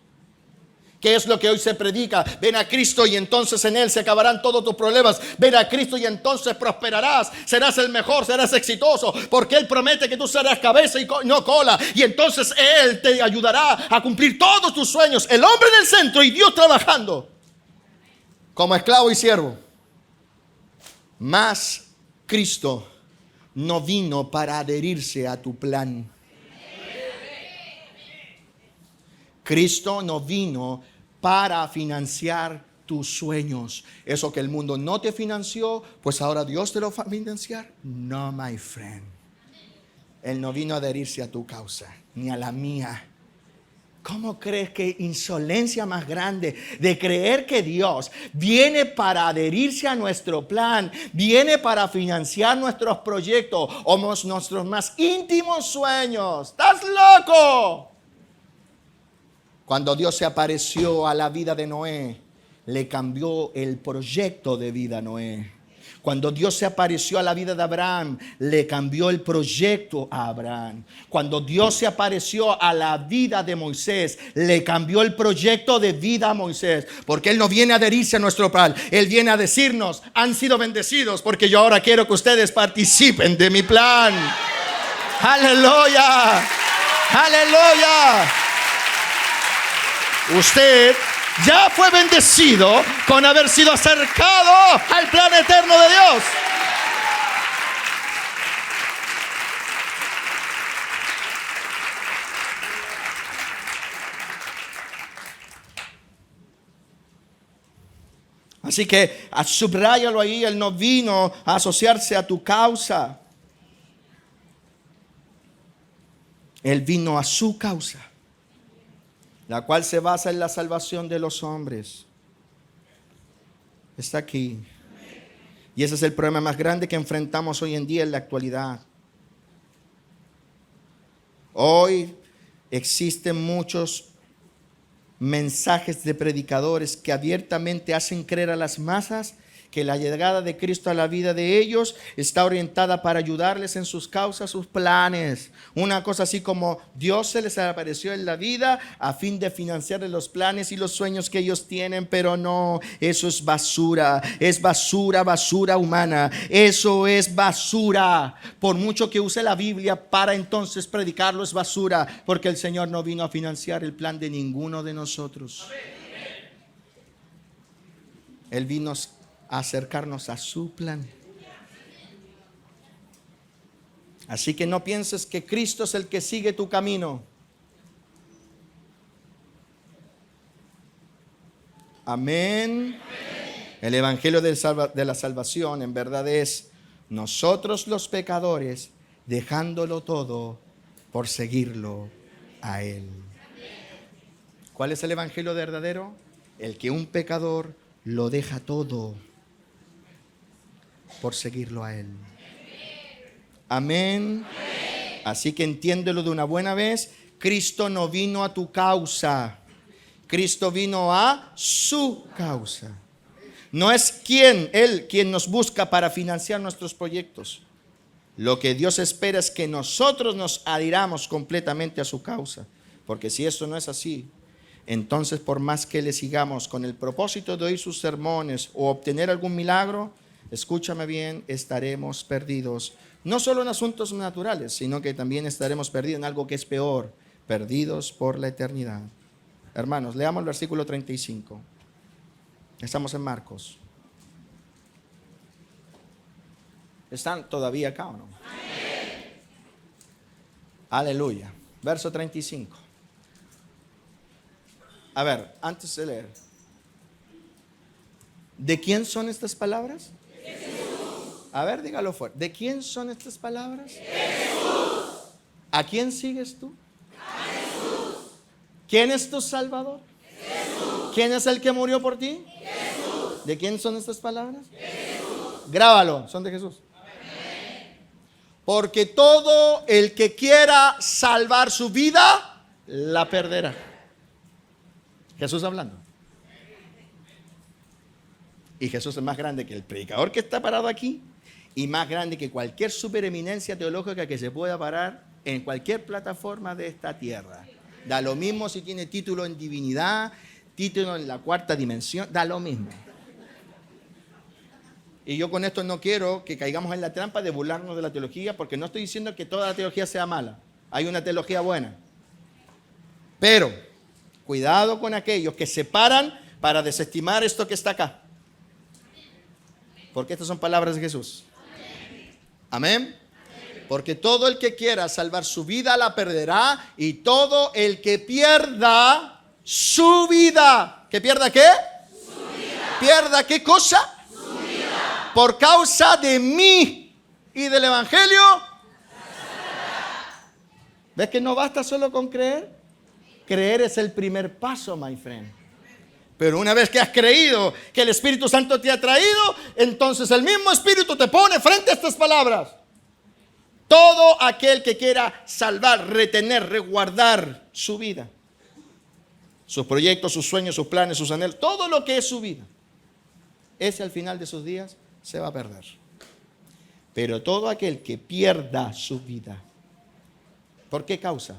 ¿Qué es lo que hoy se predica? Ven a Cristo y entonces en Él se acabarán todos tus problemas. Ven a Cristo y entonces prosperarás. Serás el mejor, serás exitoso. Porque Él promete que tú serás cabeza y no cola. Y entonces Él te ayudará a cumplir todos tus sueños. El hombre en el centro y Dios trabajando como esclavo y siervo. Mas Cristo no vino para adherirse a tu plan. Cristo no vino para financiar tus sueños. Eso que el mundo no te financió, pues ahora Dios te lo va a financiar. No, my friend. Él no vino a adherirse a tu causa, ni a la mía. ¿Cómo crees que insolencia más grande de creer que Dios viene para adherirse a nuestro plan, viene para financiar nuestros proyectos o nuestros más íntimos sueños? ¡Estás loco! Cuando Dios se apareció a la vida de Noé, le cambió el proyecto de vida a Noé. Cuando Dios se apareció a la vida de Abraham, le cambió el proyecto a Abraham. Cuando Dios se apareció a la vida de Moisés, le cambió el proyecto de vida a Moisés. Porque Él no viene a adherirse a nuestro plan. Él viene a decirnos, han sido bendecidos porque yo ahora quiero que ustedes participen de mi plan. ¡Aleluya! ¡Aleluya! Usted ya fue bendecido con haber sido acercado al plan eterno de Dios. Así que subráyalo ahí. Él no vino a asociarse a tu causa. Él vino a su causa, la cual se basa en la salvación de los hombres. Está aquí. Y ese es el problema más grande que enfrentamos hoy en día en la actualidad. Hoy existen muchos mensajes de predicadores que abiertamente hacen creer a las masas que la llegada de Cristo a la vida de ellos está orientada para ayudarles en sus causas, sus planes. Una cosa así como Dios se les apareció en la vida a fin de financiarles los planes y los sueños que ellos tienen, pero no, eso es basura humana, eso es basura. Por mucho que use la Biblia para entonces predicarlo, es basura, porque el Señor no vino a financiar el plan de ninguno de nosotros. Él vino a acercarnos a su plan. Así que no pienses que Cristo es el que sigue tu camino. Amén. El evangelio de la salvación en verdad es nosotros los pecadores dejándolo todo por seguirlo a Él. ¿Cuál es el evangelio verdadero? El que un pecador lo deja todo por seguirlo a Él. Amén. Así que entiéndelo de una buena vez. Cristo no vino a tu causa. Cristo vino a su causa. No es Él quien nos busca para financiar nuestros proyectos. Lo que Dios espera es que nosotros nos adhiramos completamente a su causa. Porque si eso no es así, entonces por más que le sigamos con el propósito de oír sus sermones o obtener algún milagro, escúchame bien, estaremos perdidos. No solo en asuntos naturales, sino que también estaremos perdidos en algo que es peor, perdidos por la eternidad. Hermanos, leamos el versículo 35. Estamos en Marcos. ¿Están todavía acá o no? Amén. Aleluya. Verso 35. A ver, antes de leer. ¿De quién son estas palabras? De Jesús. A ver, dígalo fuerte. ¿De quién son estas palabras? De Jesús. ¿A quién sigues tú? A Jesús. ¿Quién es tu Salvador? Jesús. ¿Quién es el que murió por ti? Jesús. ¿De quién son estas palabras? De Jesús. Grábalo, son de Jesús. Amén. Porque todo el que quiera salvar su vida, la perderá. Jesús hablando. Y Jesús es más grande que el predicador que está parado aquí y más grande que cualquier supereminencia teológica que se pueda parar en cualquier plataforma de esta tierra. Da lo mismo si tiene título en divinidad, título en la cuarta dimensión, da lo mismo. Y yo con esto no quiero que caigamos en la trampa de burlarnos de la teología, porque no estoy diciendo que toda la teología sea mala. Hay una teología buena. Pero cuidado con aquellos que se paran para desestimar esto que está acá. Porque estas son palabras de Jesús. Amén. Porque todo el que quiera salvar su vida la perderá, y todo el que pierda su vida. ¿Que pierda qué? Su vida. ¿Pierda qué cosa? Su vida. Por causa de mí y del Evangelio. ¿Ves que no basta solo con creer? Creer es el primer paso, my friend. Pero una vez que has creído que el Espíritu Santo te ha traído, entonces el mismo Espíritu te pone frente a estas palabras. Todo aquel que quiera salvar, retener, resguardar su vida, sus proyectos, sus sueños, sus planes, sus anhelos, todo lo que es su vida, ese al final de sus días se va a perder. Pero todo aquel que pierda su vida, ¿por qué causa?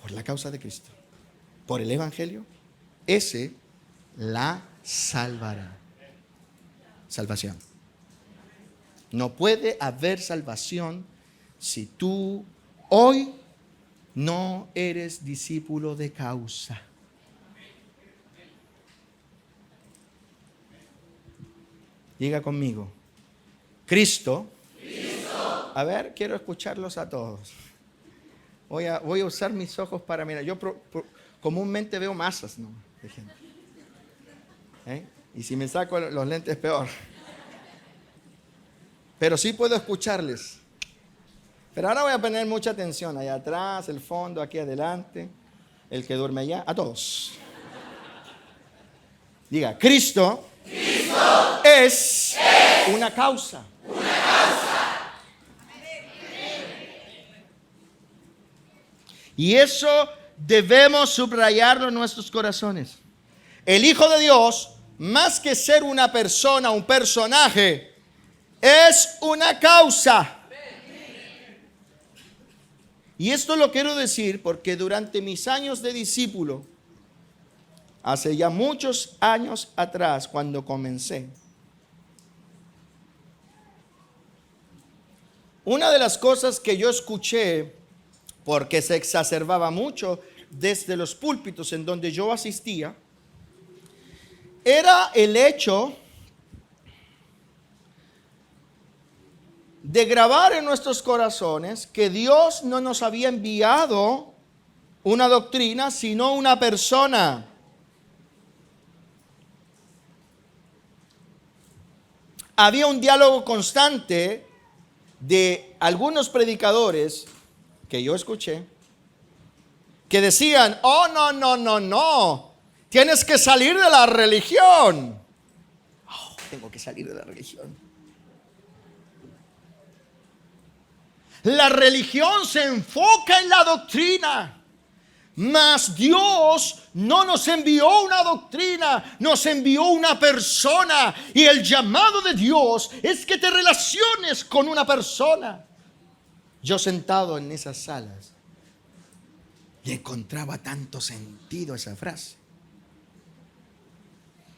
Por la causa de Cristo, por el Evangelio, ese la salvará. Salvación. No puede haber salvación si tú hoy no eres discípulo de causa. Diga conmigo, Cristo. A ver, quiero escucharlos a todos. Voy a usar mis ojos para mirar. Yo comúnmente veo masas, ¿no?, de gente. Y si me saco los lentes, peor. Pero sí puedo escucharles. Pero ahora voy a poner mucha atención. Allá atrás, el fondo, aquí adelante, el que duerme allá, a todos. Diga, Cristo es una causa. Y eso debemos subrayarlo en nuestros corazones. El Hijo de Dios, más que ser una persona, un personaje, es una causa. Y esto lo quiero decir porque durante mis años de discípulo, hace ya muchos años atrás, cuando comencé, una de las cosas que yo escuché, porque se exacerbaba mucho desde los púlpitos en donde yo asistía, era el hecho de grabar en nuestros corazones que Dios no nos había enviado una doctrina, sino una persona. Había un diálogo constante de algunos predicadores que yo escuché, que decían, oh, no, tienes que salir de la religión. Oh, tengo que salir de la religión. La religión se enfoca en la doctrina, mas Dios no nos envió una doctrina, nos envió una persona. Y el llamado de Dios es que te relaciones con una persona. Yo sentado en esas salas y encontraba tanto sentido a esa frase.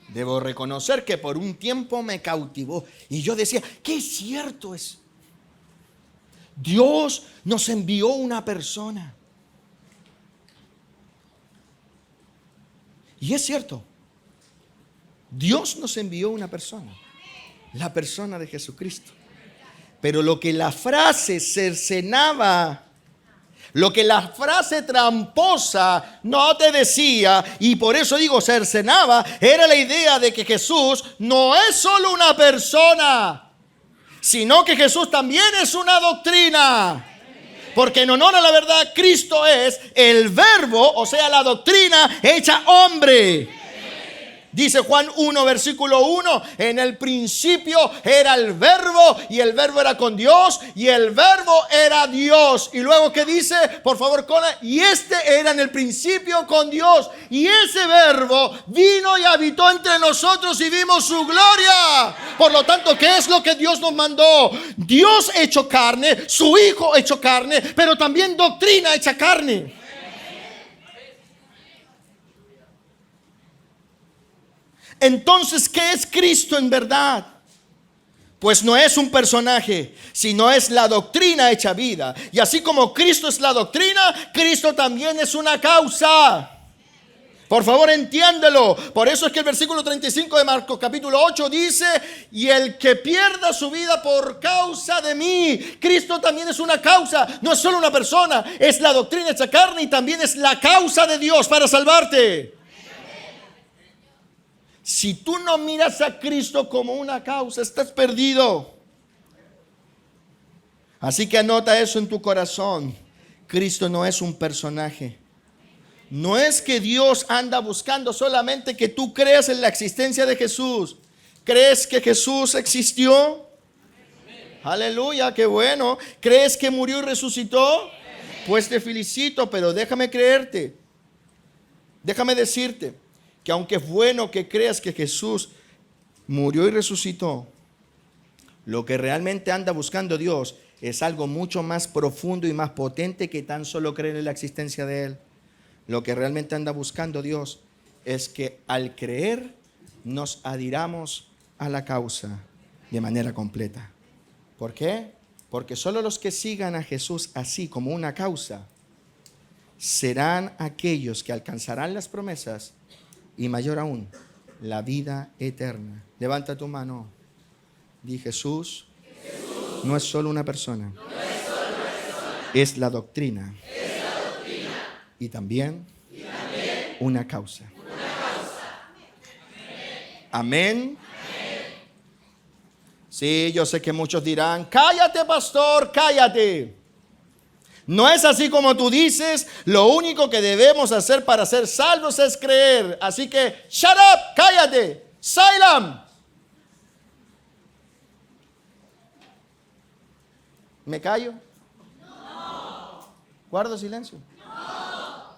Debo reconocer que por un tiempo me cautivó y yo decía, qué cierto es. Dios nos envió una persona. Y es cierto, Dios nos envió una persona, la persona de Jesucristo. Pero lo que la frase cercenaba, lo que la frase tramposa no te decía, y por eso digo cercenaba, era la idea de que Jesús no es solo una persona, sino que Jesús también es una doctrina. Porque en honor a la verdad, Cristo es el verbo, o sea, la doctrina hecha hombre. Dice Juan 1, versículo 1, en el principio era el verbo y el verbo era con Dios y el verbo era Dios. Y luego ¿qué dice? Por favor, y este era en el principio con Dios y ese verbo vino y habitó entre nosotros y vimos su gloria. Por lo tanto, ¿qué es lo que Dios nos mandó? Dios hecho carne, su Hijo hecho carne, pero también doctrina hecha carne. Entonces, ¿qué es Cristo en verdad? Pues no es un personaje, sino es la doctrina hecha vida. Y así como Cristo es la doctrina, Cristo también es una causa. Por favor, entiéndelo. Por eso es que el versículo 35 de Marcos capítulo 8 dice: y el que pierda su vida por causa de mí. Cristo también es una causa, no es solo una persona, es la doctrina hecha carne y también es la causa de Dios para salvarte. Si tú no miras a Cristo como una causa, estás perdido. Así que anota eso en tu corazón. Cristo no es un personaje. No es que Dios anda buscando solamente que tú creas en la existencia de Jesús. ¿Crees que Jesús existió? Aleluya, qué bueno. ¿Crees que murió y resucitó? Pues te felicito, pero déjame creerte. Déjame decirte que aunque es bueno que creas que Jesús murió y resucitó, lo que realmente anda buscando Dios es algo mucho más profundo y más potente que tan solo creer en la existencia de Él. Lo que realmente anda buscando Dios es que al creer nos adhiramos a la causa de manera completa. ¿Por qué? Porque solo los que sigan a Jesús así como una causa serán aquellos que alcanzarán las promesas y mayor aún, la vida eterna. Levanta tu mano. Di: Jesús no es solo una persona, es la doctrina. Y también una causa. Amén. Sí, yo sé que muchos dirán: cállate, pastor, cállate. No es así como tú dices. Lo único que debemos hacer para ser salvos es creer. Así que, shut up, cállate, silent. ¿Me callo? No. ¿Guardo silencio? No.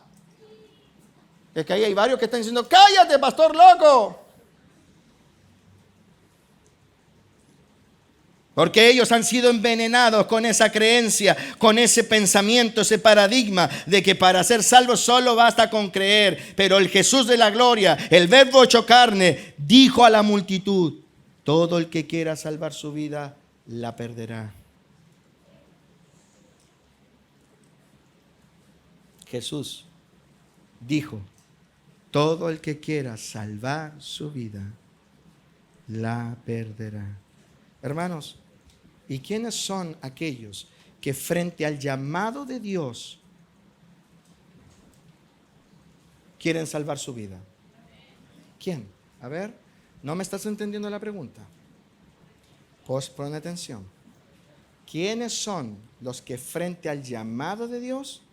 Es que ahí hay varios que están diciendo: cállate, pastor loco. Porque ellos han sido envenenados con esa creencia, con ese pensamiento, ese paradigma de que para ser salvos solo basta con creer. Pero el Jesús de la gloria, el verbo hecho carne, dijo a la multitud: todo el que quiera salvar su vida, la perderá. Jesús dijo: todo el que quiera salvar su vida, la perderá. Hermanos, ¿y quiénes son aquellos que frente al llamado de Dios quieren salvar su vida? ¿Quién? A ver, ¿no me estás entendiendo la pregunta? Pues pon atención. ¿Quiénes son los que frente al llamado de Dios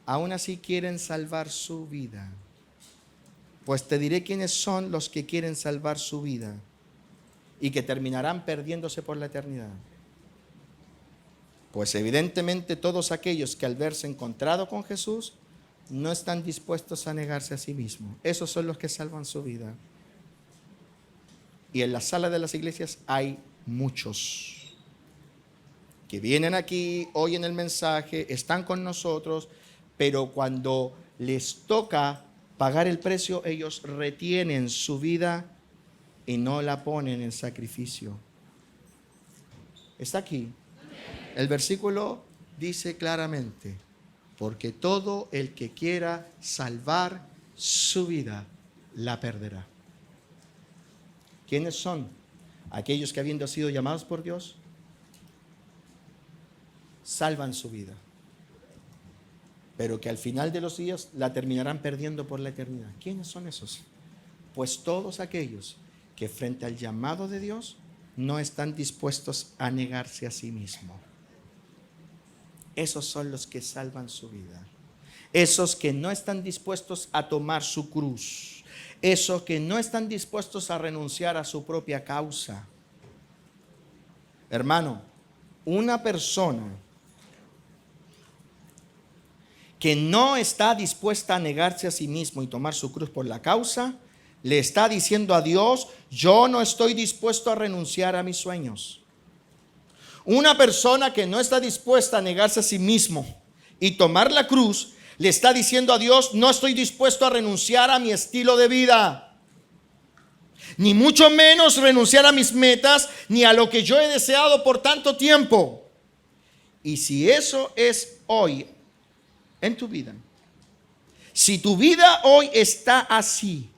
aún así quieren salvar su vida? Pues te diré quiénes son los que quieren salvar su vida y que terminarán perdiéndose por la eternidad. Pues evidentemente todos aquellos que al verse encontrado con Jesús no están dispuestos a negarse a sí mismos. Esos son los que salvan su vida. Y en la sala de las iglesias hay muchos que vienen aquí, oyen el mensaje, están con nosotros, pero cuando les toca pagar el precio, ellos retienen su vida y no la ponen en sacrificio. Está aquí. El versículo dice claramente: porque todo el que quiera salvar su vida, la perderá. ¿Quiénes son? Aquellos que, habiendo sido llamados por Dios, salvan su vida, pero que al final de los días la terminarán perdiendo por la eternidad. ¿Quiénes son esos? Pues todos aquellos que frente al llamado de Dios no están dispuestos a negarse a sí mismos. Esos son los que salvan su vida. Esos que no están dispuestos a tomar su cruz. esos que no están dispuestos a renunciar a su propia causa. Hermano, una persona que no está dispuesta a negarse a sí mismo y tomar su cruz por la causa, le está diciendo a Dios: yo no estoy dispuesto a renunciar a mis sueños. Una persona que no está dispuesta a negarse a sí mismo y tomar la cruz, le está diciendo a Dios: no estoy dispuesto a renunciar a mi estilo de vida, ni mucho menos renunciar a mis metas, ni a lo que yo he deseado por tanto tiempo. Y si eso es hoy en tu vida, si tu vida hoy está así,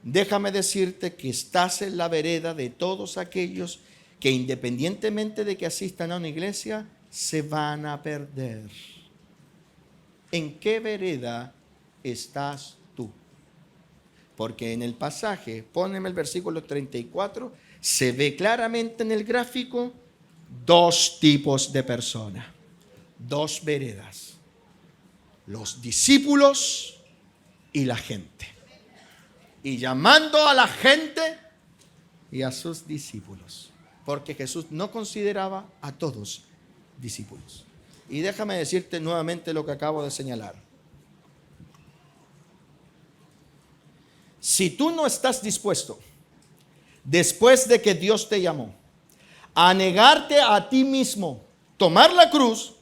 déjame decirte que estás en la vereda de todos aquellos que, independientemente de que asistan a una iglesia, se van a perder. ¿En qué vereda estás tú? Porque en el pasaje, póneme el versículo 34, se ve claramente en el gráfico dos tipos de personas, dos veredas: los discípulos y la gente. Y llamando a la gente y a sus discípulos, porque Jesús no consideraba a todos discípulos. Y déjame decirte nuevamente lo que acabo de señalar. Si tú no estás dispuesto, después de que Dios te llamó, a negarte a ti mismo, tomar la cruz,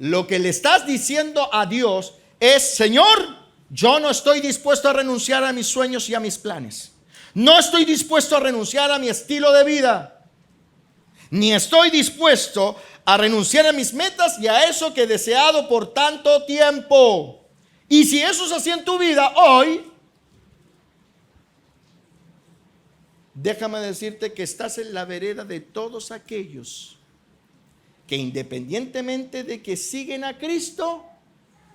lo que le estás diciendo a Dios es: Señor, yo no estoy dispuesto a renunciar a mis sueños y a mis planes. No estoy dispuesto a renunciar a mi estilo de vida, ni estoy dispuesto a renunciar a mis metas y a eso que he deseado por tanto tiempo. Y si eso es así en tu vida hoy, déjame decirte que estás en la vereda de todos aquellos que, independientemente de que siguen a Cristo,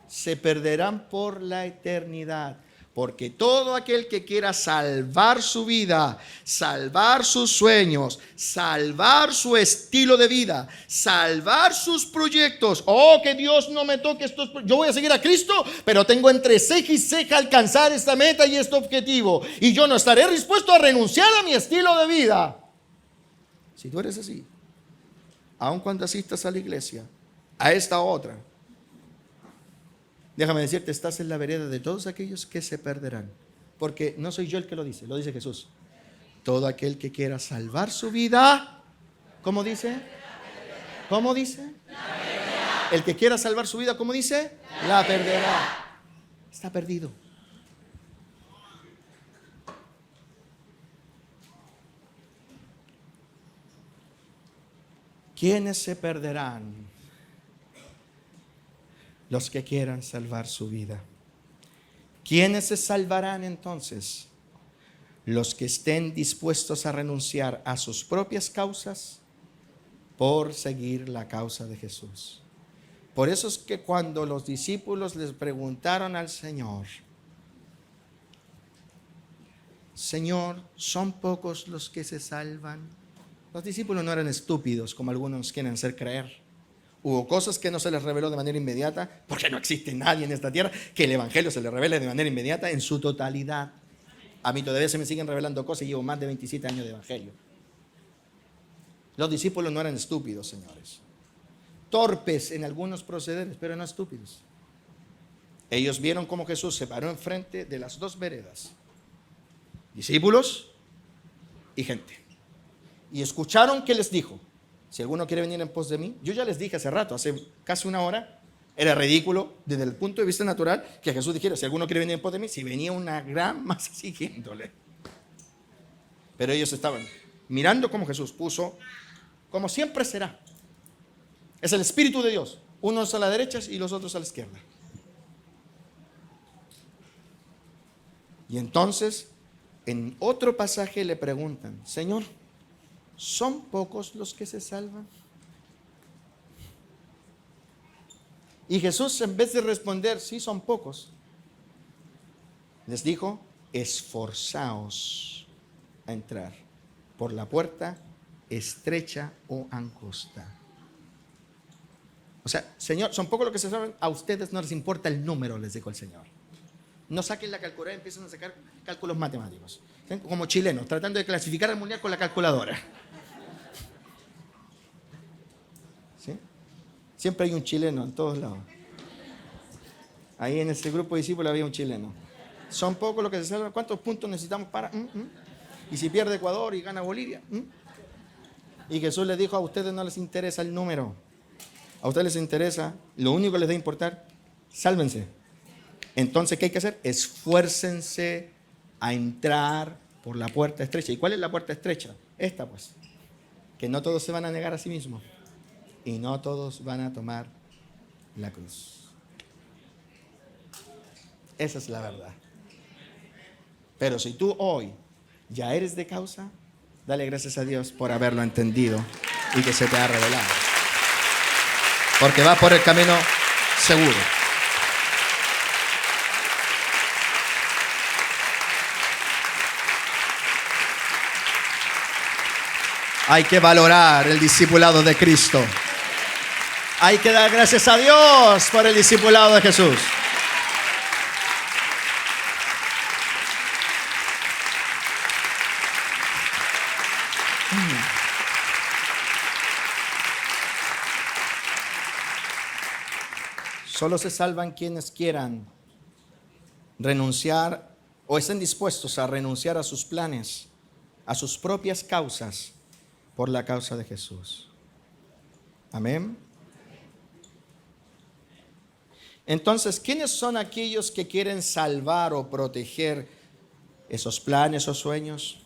se perderán por la eternidad. Porque todo aquel que quiera salvar su vida, salvar sus sueños, salvar su estilo de vida, salvar sus proyectos: oh, que Dios no me toque estos, yo voy a seguir a Cristo, pero tengo entre ceja y ceja alcanzar esta meta y este objetivo, y yo no estaré dispuesto a renunciar a mi estilo de vida. Si tú eres así, aun cuando asistas a la iglesia, a esta otra, déjame decirte, estás en la vereda de todos aquellos que se perderán. Porque no soy yo el que lo dice Jesús. Todo aquel que quiera salvar su vida, ¿cómo dice? ¿Cómo dice? El que quiera salvar su vida, ¿cómo dice? La perderá. Está perdido. ¿Quiénes se perderán? Los que quieran salvar su vida. ¿Quiénes se salvarán entonces? Los que estén dispuestos a renunciar a sus propias causas por seguir la causa de Jesús. Por eso es que cuando los discípulos les preguntaron al Señor: Señor, ¿son pocos los que se salvan? Los discípulos no eran estúpidos como algunos quieren hacer creer. Hubo cosas que no se les reveló de manera inmediata, porque no existe nadie en esta tierra que el evangelio se les revele de manera inmediata en su totalidad. A mí todavía se me siguen revelando cosas y llevo más de 27 años de evangelio. Los discípulos no eran estúpidos, señores. Torpes en algunos procederes, pero no estúpidos. Ellos vieron cómo Jesús se paró enfrente de las dos veredas: discípulos y gente. Y escucharon que les dijo: si alguno quiere venir en pos de mí. Yo ya les dije hace rato, hace casi una hora, era ridículo desde el punto de vista natural que Jesús dijera: si alguno quiere venir en pos de mí, si venía una gran masa siguiéndole. Pero ellos estaban mirando como Jesús puso, como siempre será. Es el Espíritu de Dios, unos a la derecha y los otros a la izquierda. Y entonces, en otro pasaje le preguntan: Señor, ¿son pocos los que se salvan? Y Jesús, en vez de responder: sí, son pocos, les dijo: esforzaos a entrar por la puerta estrecha o angosta. O sea, Señor, son pocos los que se salvan, a ustedes no les importa el número, les dijo el Señor. No saquen la calculadora y empiecen a sacar cálculos matemáticos. Están como chilenos, tratando de clasificar al mundial con la calculadora. ¿Sí? Siempre hay un chileno en todos lados. Ahí en ese grupo de discípulos había un chileno. Son pocos los que se salvan. ¿Cuántos puntos necesitamos para? Y si pierde Ecuador y gana Bolivia. Y Jesús les dijo: a ustedes no les interesa el número. A ustedes les interesa, lo único que les debe importar, sálvense. Entonces, ¿qué hay que hacer? Esfuércense a entrar por la puerta estrecha. ¿Y cuál es la puerta estrecha? Esta, pues. Que no todos se van a negar a sí mismos. Y no todos van a tomar la cruz. Esa es la verdad. Pero si tú hoy ya eres de causa, dale gracias a Dios por haberlo entendido y que se te ha revelado. Porque vas por el camino seguro. Hay que valorar el discipulado de Cristo. Hay que dar gracias a Dios por el discipulado de Jesús. Solo se salvan quienes quieran renunciar o estén dispuestos a renunciar a sus planes, a sus propias causas, por la causa de Jesús. Amén. Entonces, ¿quiénes son aquellos que quieren salvar o proteger esos planes o sueños?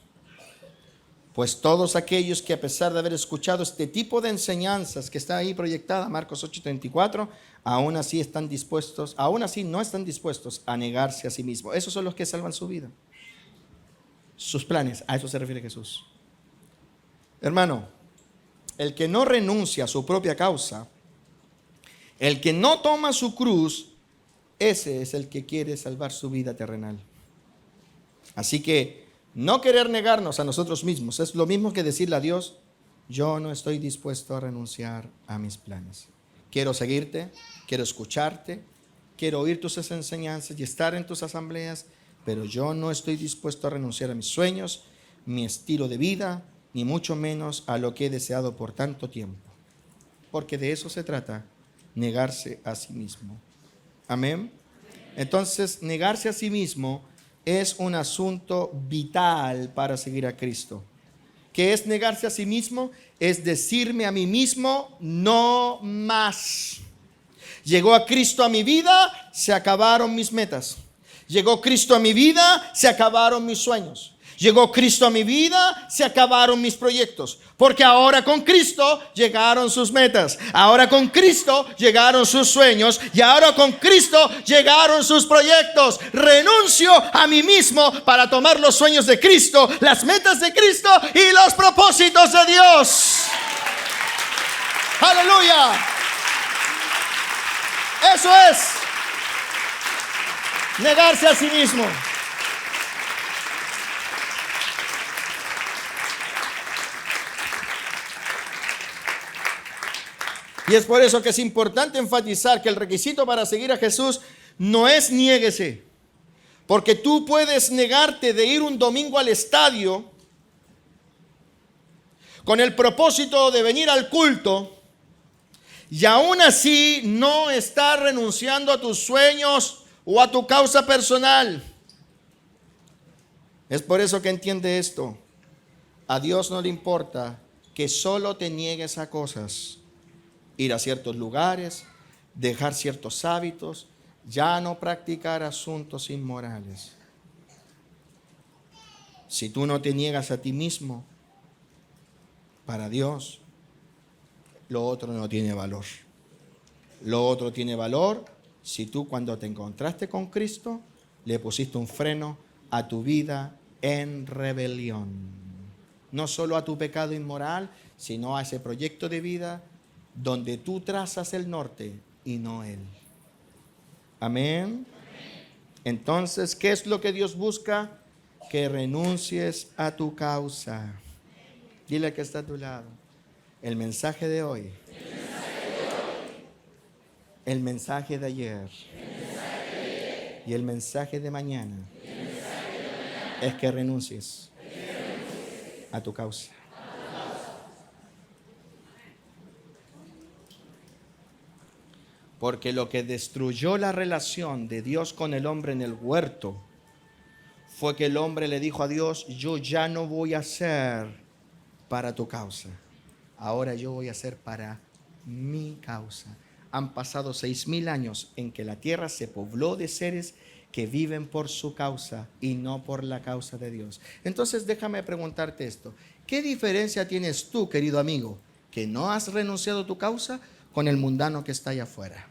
Pues todos aquellos que, a pesar de haber escuchado este tipo de enseñanzas que está ahí proyectada, Marcos 8:34, aún así no están dispuestos a negarse a sí mismos. Esos son los que salvan su vida, sus planes. A eso se refiere Jesús. Hermano, el que no renuncia a su propia causa, el que no toma su cruz, ese es el que quiere salvar su vida terrenal. Así que no querer negarnos a nosotros mismos es lo mismo que decirle a Dios: yo no estoy dispuesto a renunciar a mis planes. Quiero seguirte, quiero escucharte, quiero oír tus enseñanzas y estar en tus asambleas, pero yo no estoy dispuesto a renunciar a mis sueños, mi estilo de vida, ni mucho menos a lo que he deseado por tanto tiempo. Porque de eso se trata, negarse a sí mismo. Amén. Entonces, negarse a sí mismo es un asunto vital para seguir a Cristo. ¿Qué es negarse a sí mismo? Es decirme a mí mismo: no más. Llegó a Cristo a mi vida, se acabaron mis metas. Llegó Cristo a mi vida, se acabaron mis sueños. Llegó Cristo a mi vida, se acabaron mis proyectos. Porque ahora con Cristo llegaron sus metas. Ahora con Cristo llegaron sus sueños. Y ahora con Cristo llegaron sus proyectos. Renuncio a mí mismo para tomar los sueños de Cristo, las metas de Cristo y los propósitos de Dios. ¡Aleluya! Eso es negarse a sí mismo. Y es por eso que es importante enfatizar que el requisito para seguir a Jesús no es niéguese. Porque tú puedes negarte de ir un domingo al estadio con el propósito de venir al culto y aún así no estar renunciando a tus sueños o a tu causa personal. Es por eso que entiende esto. A Dios no le importa que solo te niegues a cosas. Ir a ciertos lugares, dejar ciertos hábitos, ya no practicar asuntos inmorales. Si tú no te niegas a ti mismo, para Dios, lo otro no tiene valor. Lo otro tiene valor si tú, cuando te encontraste con Cristo, le pusiste un freno a tu vida en rebelión. No solo a tu pecado inmoral, sino a ese proyecto de vida donde tú trazas el norte y no Él. Amén. Entonces, ¿qué es lo que Dios busca? Que renuncies a tu causa. Dile que está a tu lado: el mensaje de hoy, el mensaje de ayer Y el mensaje de mañana es que renuncies a tu causa. Porque lo que destruyó la relación de Dios con el hombre en el huerto fue que el hombre le dijo a Dios: yo ya no voy a hacer para tu causa, ahora yo voy a hacer para mi causa. Han pasado 6,000 años en que la tierra se pobló de seres que viven por su causa y no por la causa de Dios. Entonces déjame preguntarte esto: ¿qué diferencia tienes tú, querido amigo, que no has renunciado a tu causa, con el mundano que está allá afuera?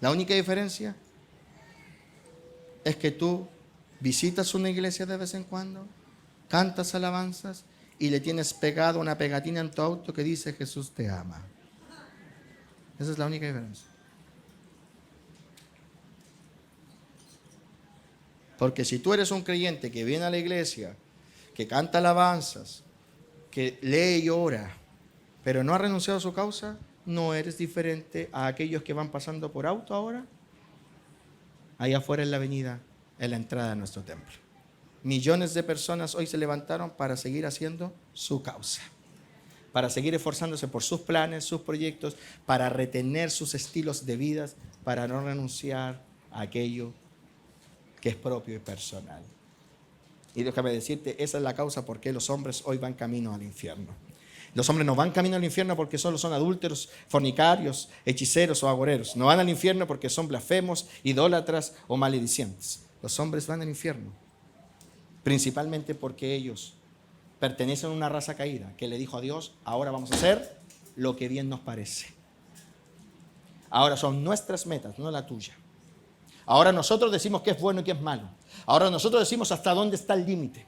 La única diferencia es que tú visitas una iglesia de vez en cuando, cantas alabanzas y le tienes pegado una pegatina en tu auto que dice: Jesús te ama. Esa es la única diferencia. Porque si tú eres un creyente que viene a la iglesia, que canta alabanzas, que lee y ora, pero no ha renunciado a su causa, no eres diferente a aquellos que van pasando por auto ahora, allá afuera en la avenida, en la entrada de nuestro templo. Millones de personas hoy se levantaron para seguir haciendo su causa, para seguir esforzándose por sus planes, sus proyectos, para retener sus estilos de vida, para no renunciar a aquello que es propio y personal. Y déjame decirte, esa es la causa por qué los hombres hoy van camino al infierno. Los hombres no van camino al infierno porque solo son adúlteros, fornicarios, hechiceros o agoreros. No van al infierno porque son blasfemos, idólatras o maledicientes. Los hombres van al infierno principalmente porque ellos pertenecen a una raza caída que le dijo a Dios: ahora vamos a hacer lo que bien nos parece. Ahora son nuestras metas, no la tuya. Ahora nosotros decimos qué es bueno y qué es malo. Ahora nosotros decimos hasta dónde está el límite.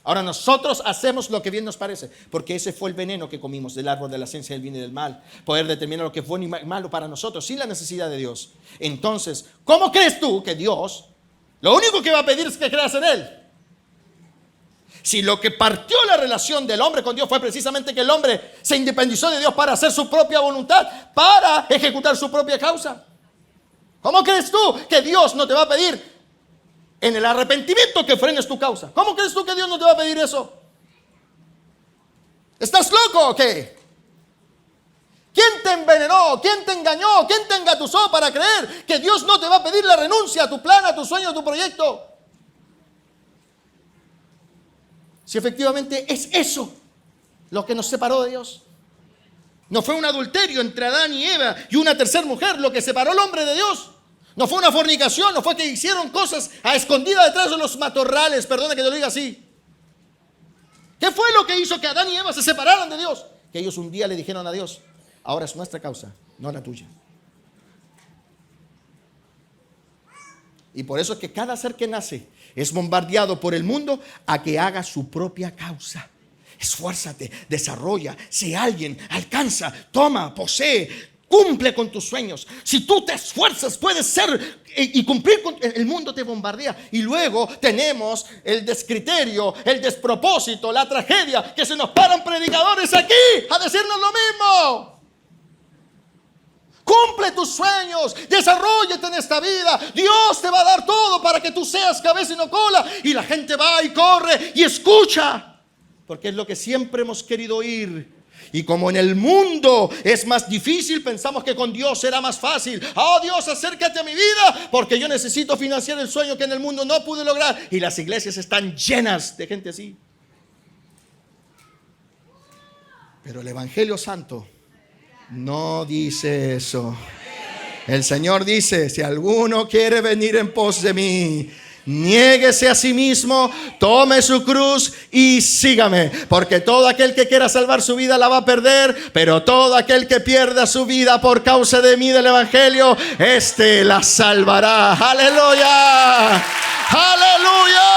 Ahora nosotros hacemos lo que bien nos parece, porque ese fue el veneno que comimos del árbol de la ciencia del bien y del mal. Poder determinar lo que es bueno y malo para nosotros sin la necesidad de Dios. Entonces, ¿cómo crees tú que Dios lo único que va a pedir es que creas en Él? Si lo que partió la relación del hombre con Dios fue precisamente que el hombre se independizó de Dios para hacer su propia voluntad, para ejecutar su propia causa. ¿Cómo crees tú que Dios no te va a pedir en el arrepentimiento que frenes tu causa? ¿Cómo crees tú que Dios no te va a pedir eso? ¿Estás loco o qué? ¿Quién te envenenó? ¿Quién te engañó? ¿Quién te engatusó para creer que Dios no te va a pedir la renuncia a tu plan, a tu sueño, a tu proyecto? Si efectivamente es eso lo que nos separó de Dios. No fue un adulterio entre Adán y Eva y una tercera mujer lo que separó al hombre de Dios. No fue una fornicación, no fue que hicieron cosas a escondida detrás de los matorrales, perdona que te lo diga así. ¿Qué fue lo que hizo que Adán y Eva se separaran de Dios? Que ellos un día le dijeron a Dios: ahora es nuestra causa, no la tuya. Y por eso es que cada ser que nace es bombardeado por el mundo a que haga su propia causa. Esfuérzate, desarrolla, sé alguien, alcanza, toma, posee, cumple con tus sueños. Si tú te esfuerzas, puedes ser y cumplir con el mundo. Te bombardea. Y luego tenemos el descriterio, el despropósito, la tragedia, que se nos paran predicadores aquí a decirnos lo mismo. Cumple tus sueños, desarróllate en esta vida. Dios te va a dar todo para que tú seas cabeza y no cola. Y la gente va y corre y escucha, porque es lo que siempre hemos querido oír. Y como en el mundo es más difícil, pensamos que con Dios será más fácil. Oh Dios, acércate a mi vida, porque yo necesito financiar el sueño que en el mundo no pude lograr. Y las iglesias están llenas de gente así. Pero el Evangelio Santo no dice eso. El Señor dice: si alguno quiere venir en pos de mí, niéguese a sí mismo, tome su cruz y sígame. Porque todo aquel que quiera salvar su vida la va a perder, pero todo aquel que pierda su vida por causa de mí, del Evangelio, este la salvará. ¡Aleluya! ¡Aleluya!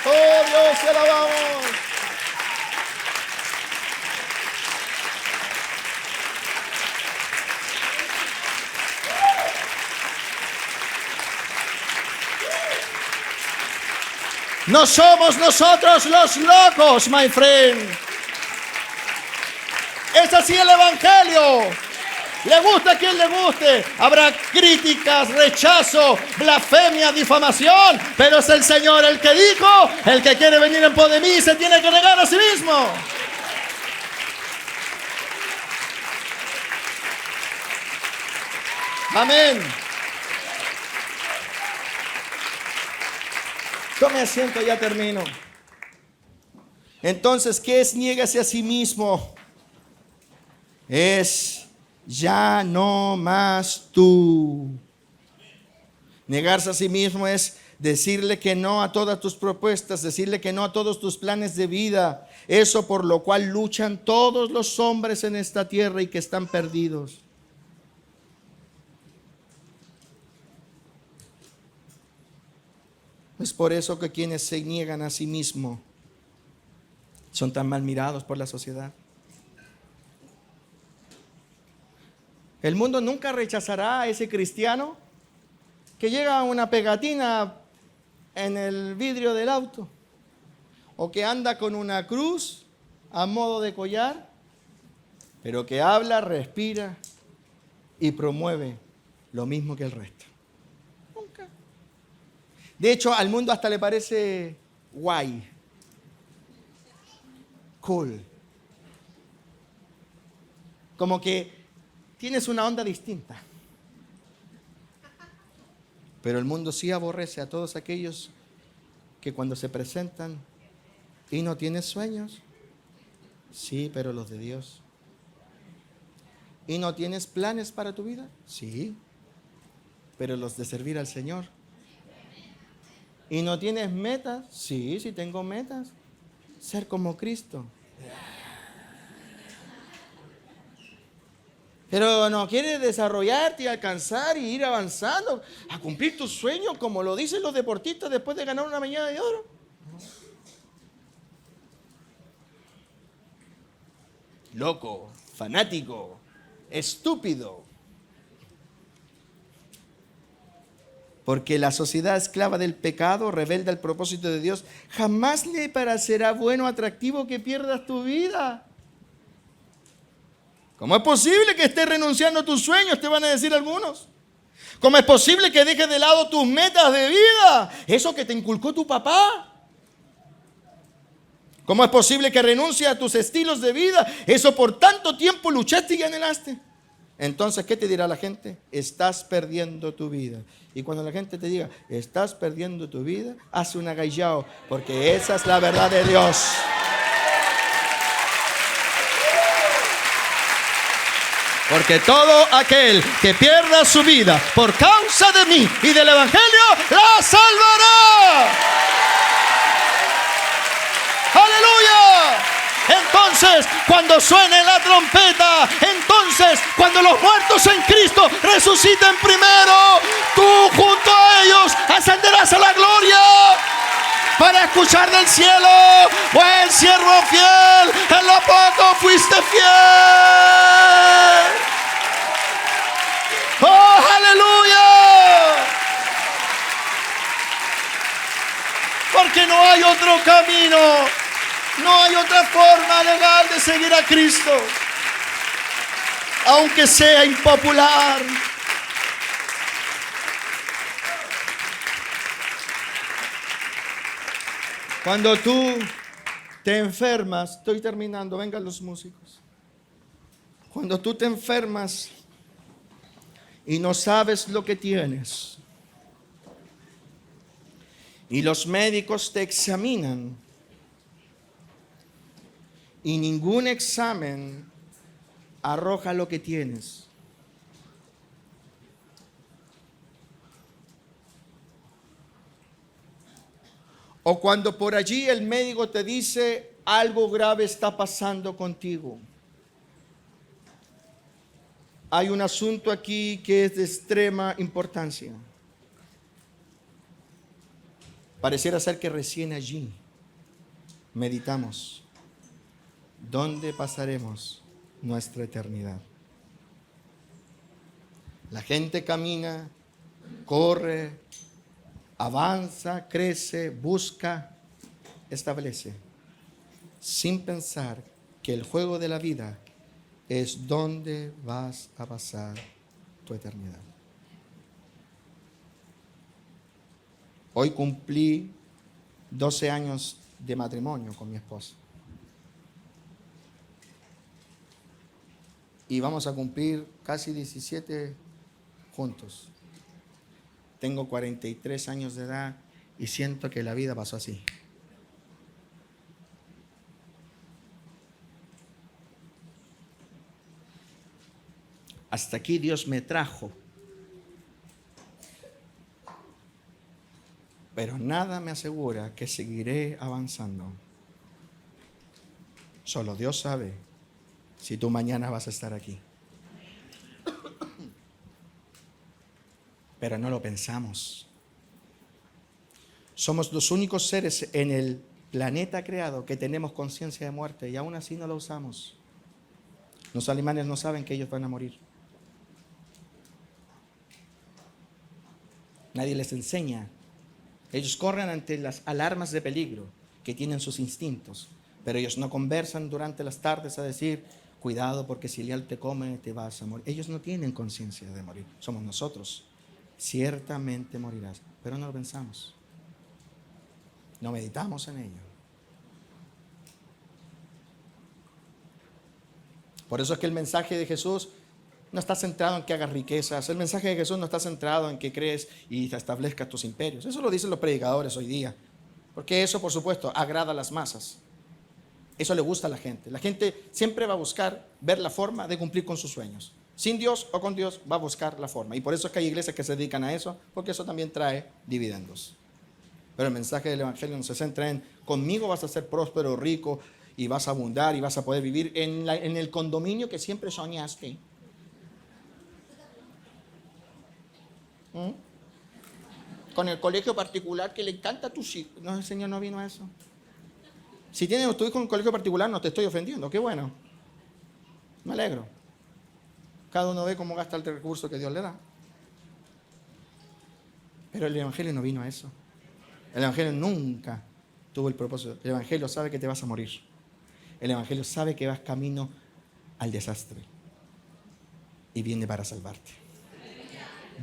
¡Oh Dios, te alabamos! No somos nosotros los locos, my friend. Es así el Evangelio. Le gusta a quien le guste. Habrá críticas, rechazo, blasfemia, difamación. Pero es el Señor el que dijo: el que quiere venir en pos de mí se tiene que negar a sí mismo. Amén. Tome asiento, ya termino. Entonces, ¿qué es niégase a sí mismo? Es ya no más tú. Negarse a sí mismo es decirle que no a todas tus propuestas, decirle que no a todos tus planes de vida, eso por lo cual luchan todos los hombres en esta tierra y que están perdidos. Es por eso que quienes se niegan a sí mismos son tan mal mirados por la sociedad. El mundo nunca rechazará a ese cristiano que llega a una pegatina en el vidrio del auto, o que anda con una cruz a modo de collar, pero que habla, respira y promueve lo mismo que el resto. Nunca. De hecho, al mundo hasta le parece guay, cool, como que tienes una onda distinta. Pero el mundo sí aborrece a todos aquellos que cuando se presentan y no tienes sueños, sí, pero los de Dios. ¿Y no tienes planes para tu vida? Sí, pero los de servir al Señor. ¿Y no tienes metas? Sí, sí tengo metas. Ser como Cristo. Pero no quieres desarrollarte y alcanzar y ir avanzando a cumplir tus sueños como lo dicen los deportistas después de ganar una medalla de oro. Loco, fanático, estúpido. Porque la sociedad esclava del pecado, rebelde al propósito de Dios, jamás le parecerá bueno o atractivo que pierdas tu vida. ¿Cómo es posible que estés renunciando a tus sueños? Te van a decir algunos. ¿Cómo es posible que dejes de lado tus metas de vida? Eso que te inculcó tu papá. ¿Cómo es posible que renuncies a tus estilos de vida? Eso por tanto tiempo luchaste y anhelaste. Entonces, ¿qué te dirá la gente? Estás perdiendo tu vida. Y cuando la gente te diga, estás perdiendo tu vida, haz un agallao, porque esa es la verdad de Dios. Porque todo aquel que pierda su vida por causa de mí y del Evangelio, la salvará. ¡Aleluya! Entonces, cuando suene la trompeta, entonces, cuando los muertos en Cristo resuciten primero, tú junto a ellos ascenderás a la gloria para escuchar del cielo: buen siervo fiel, en lo poco fuiste fiel. ¡Oh, aleluya! Porque no hay otro camino, no hay otra forma legal de seguir a Cristo, aunque sea impopular. Cuando tú te enfermas, estoy terminando, vengan los músicos. Cuando tú te enfermas y no sabes lo que tienes, y los médicos te examinan, y ningún examen arroja lo que tienes, o cuando por allí el médico te dice: algo grave está pasando contigo. Hay un asunto aquí que es de extrema importancia. Pareciera ser que recién allí meditamos: ¿dónde pasaremos nuestra eternidad? La gente camina, corre, avanza, crece, busca, establece, sin pensar que el juego de la vida es dónde vas a pasar tu eternidad. Hoy cumplí 12 años de matrimonio con mi esposa. Y vamos a cumplir casi 17 juntos. Tengo 43 años de edad y siento que la vida pasó así. Hasta aquí Dios me trajo. Pero nada me asegura que seguiré avanzando. Solo Dios sabe si tú mañana vas a estar aquí. Pero no lo pensamos. Somos los únicos seres en el planeta creado que tenemos conciencia de muerte y aún así no lo usamos. Los alemanes no saben que ellos van a morir. Nadie les enseña. Ellos corren ante las alarmas de peligro que tienen sus instintos, pero ellos no conversan durante las tardes a decir, cuidado porque si el león te come te vas a morir. Ellos no tienen conciencia de morir, somos nosotros. Ciertamente morirás, pero no lo pensamos. No meditamos en ello. Por eso es que el mensaje de Jesús no está centrado en que hagas riquezas. El mensaje de Jesús no está centrado en que crees y te establezcas tus imperios. Eso lo dicen los predicadores hoy día. Porque eso, por supuesto, agrada a las masas. Eso le gusta a la gente. La gente siempre va a buscar ver la forma de cumplir con sus sueños. Sin Dios o con Dios va a buscar la forma. Y por eso es que hay iglesias que se dedican a eso, porque eso también trae dividendos. Pero el mensaje del Evangelio no se centra en conmigo vas a ser próspero, rico y vas a abundar y vas a poder vivir en el condominio que siempre soñaste. Con el colegio particular que le encanta a tus hijos. No, el Señor no vino a eso. Si tienes tu hijo en un colegio particular, no te estoy ofendiendo. Qué bueno. Me alegro. Cada uno ve cómo gasta el recurso que Dios le da. Pero el Evangelio no vino a eso. El Evangelio nunca tuvo el propósito. El Evangelio sabe que te vas a morir. El Evangelio sabe que vas camino al desastre. Y viene para salvarte.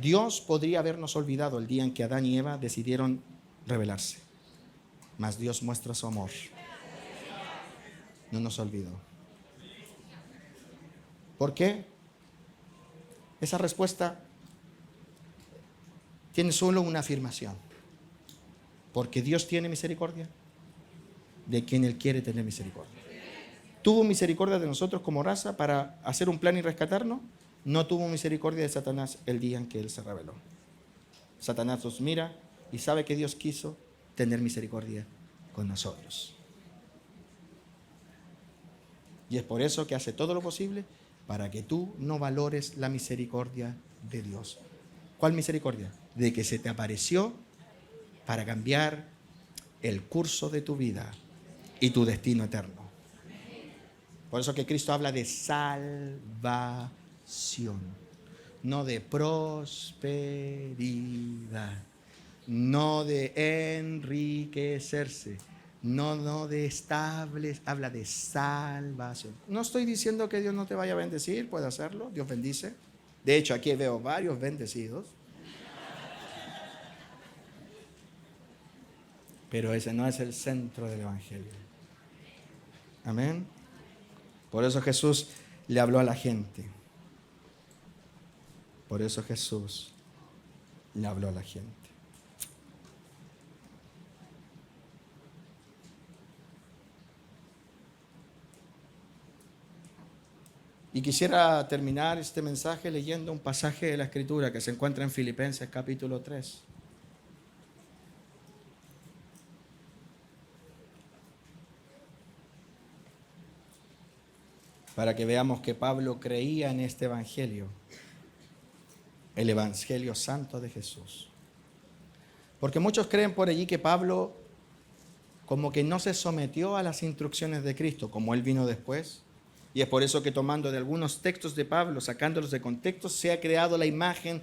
Dios podría habernos olvidado el día en que Adán y Eva decidieron rebelarse. Mas Dios muestra su amor. No nos olvidó. ¿Por qué? Esa respuesta tiene solo una afirmación. Porque Dios tiene misericordia de quien Él quiere tener misericordia. ¿Tuvo misericordia de nosotros como raza para hacer un plan y rescatarnos? No tuvo misericordia de Satanás el día en que él se rebeló. Satanás nos mira y sabe que Dios quiso tener misericordia con nosotros. Y es por eso que hace todo lo posible para que tú no valores la misericordia de Dios. ¿Cuál misericordia? De que se te apareció para cambiar el curso de tu vida y tu destino eterno. Por eso que Cristo habla de salvación, no de prosperidad, no de enriquecerse, no de establecer, habla de salvación. No estoy diciendo que Dios no te vaya a bendecir, puede hacerlo, Dios bendice. De hecho, aquí veo varios bendecidos. Pero ese no es el centro del Evangelio. Amén. Por eso Jesús le habló a la gente. Por eso Jesús le habló a la gente. Y quisiera terminar este mensaje leyendo un pasaje de la Escritura que se encuentra en Filipenses capítulo 3. Para que veamos que Pablo creía en este Evangelio, el Evangelio Santo de Jesús. Porque muchos creen por allí que Pablo como que no se sometió a las instrucciones de Cristo, como él vino después. Y es por eso que tomando de algunos textos de Pablo, sacándolos de contexto, se ha creado la imagen,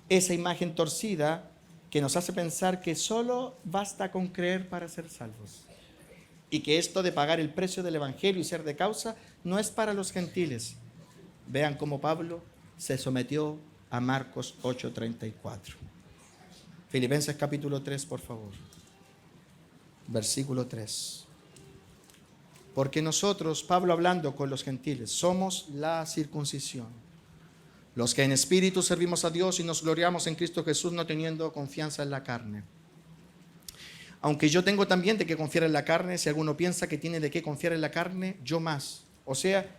esa imagen torcida que nos hace pensar que solo basta con creer para ser salvos. Y que esto de pagar el precio del Evangelio y ser de causa no es para los gentiles, Vean cómo Pablo se sometió a Marcos 8:34. Filipenses capítulo 3, por favor. Versículo 3. Porque nosotros, Pablo hablando con los gentiles, somos la circuncisión, los que en espíritu servimos a Dios y nos gloriamos en Cristo Jesús, no teniendo confianza en la carne. Aunque yo tengo también de qué confiar en la carne, si alguno piensa que tiene de qué confiar en la carne, yo más. O sea,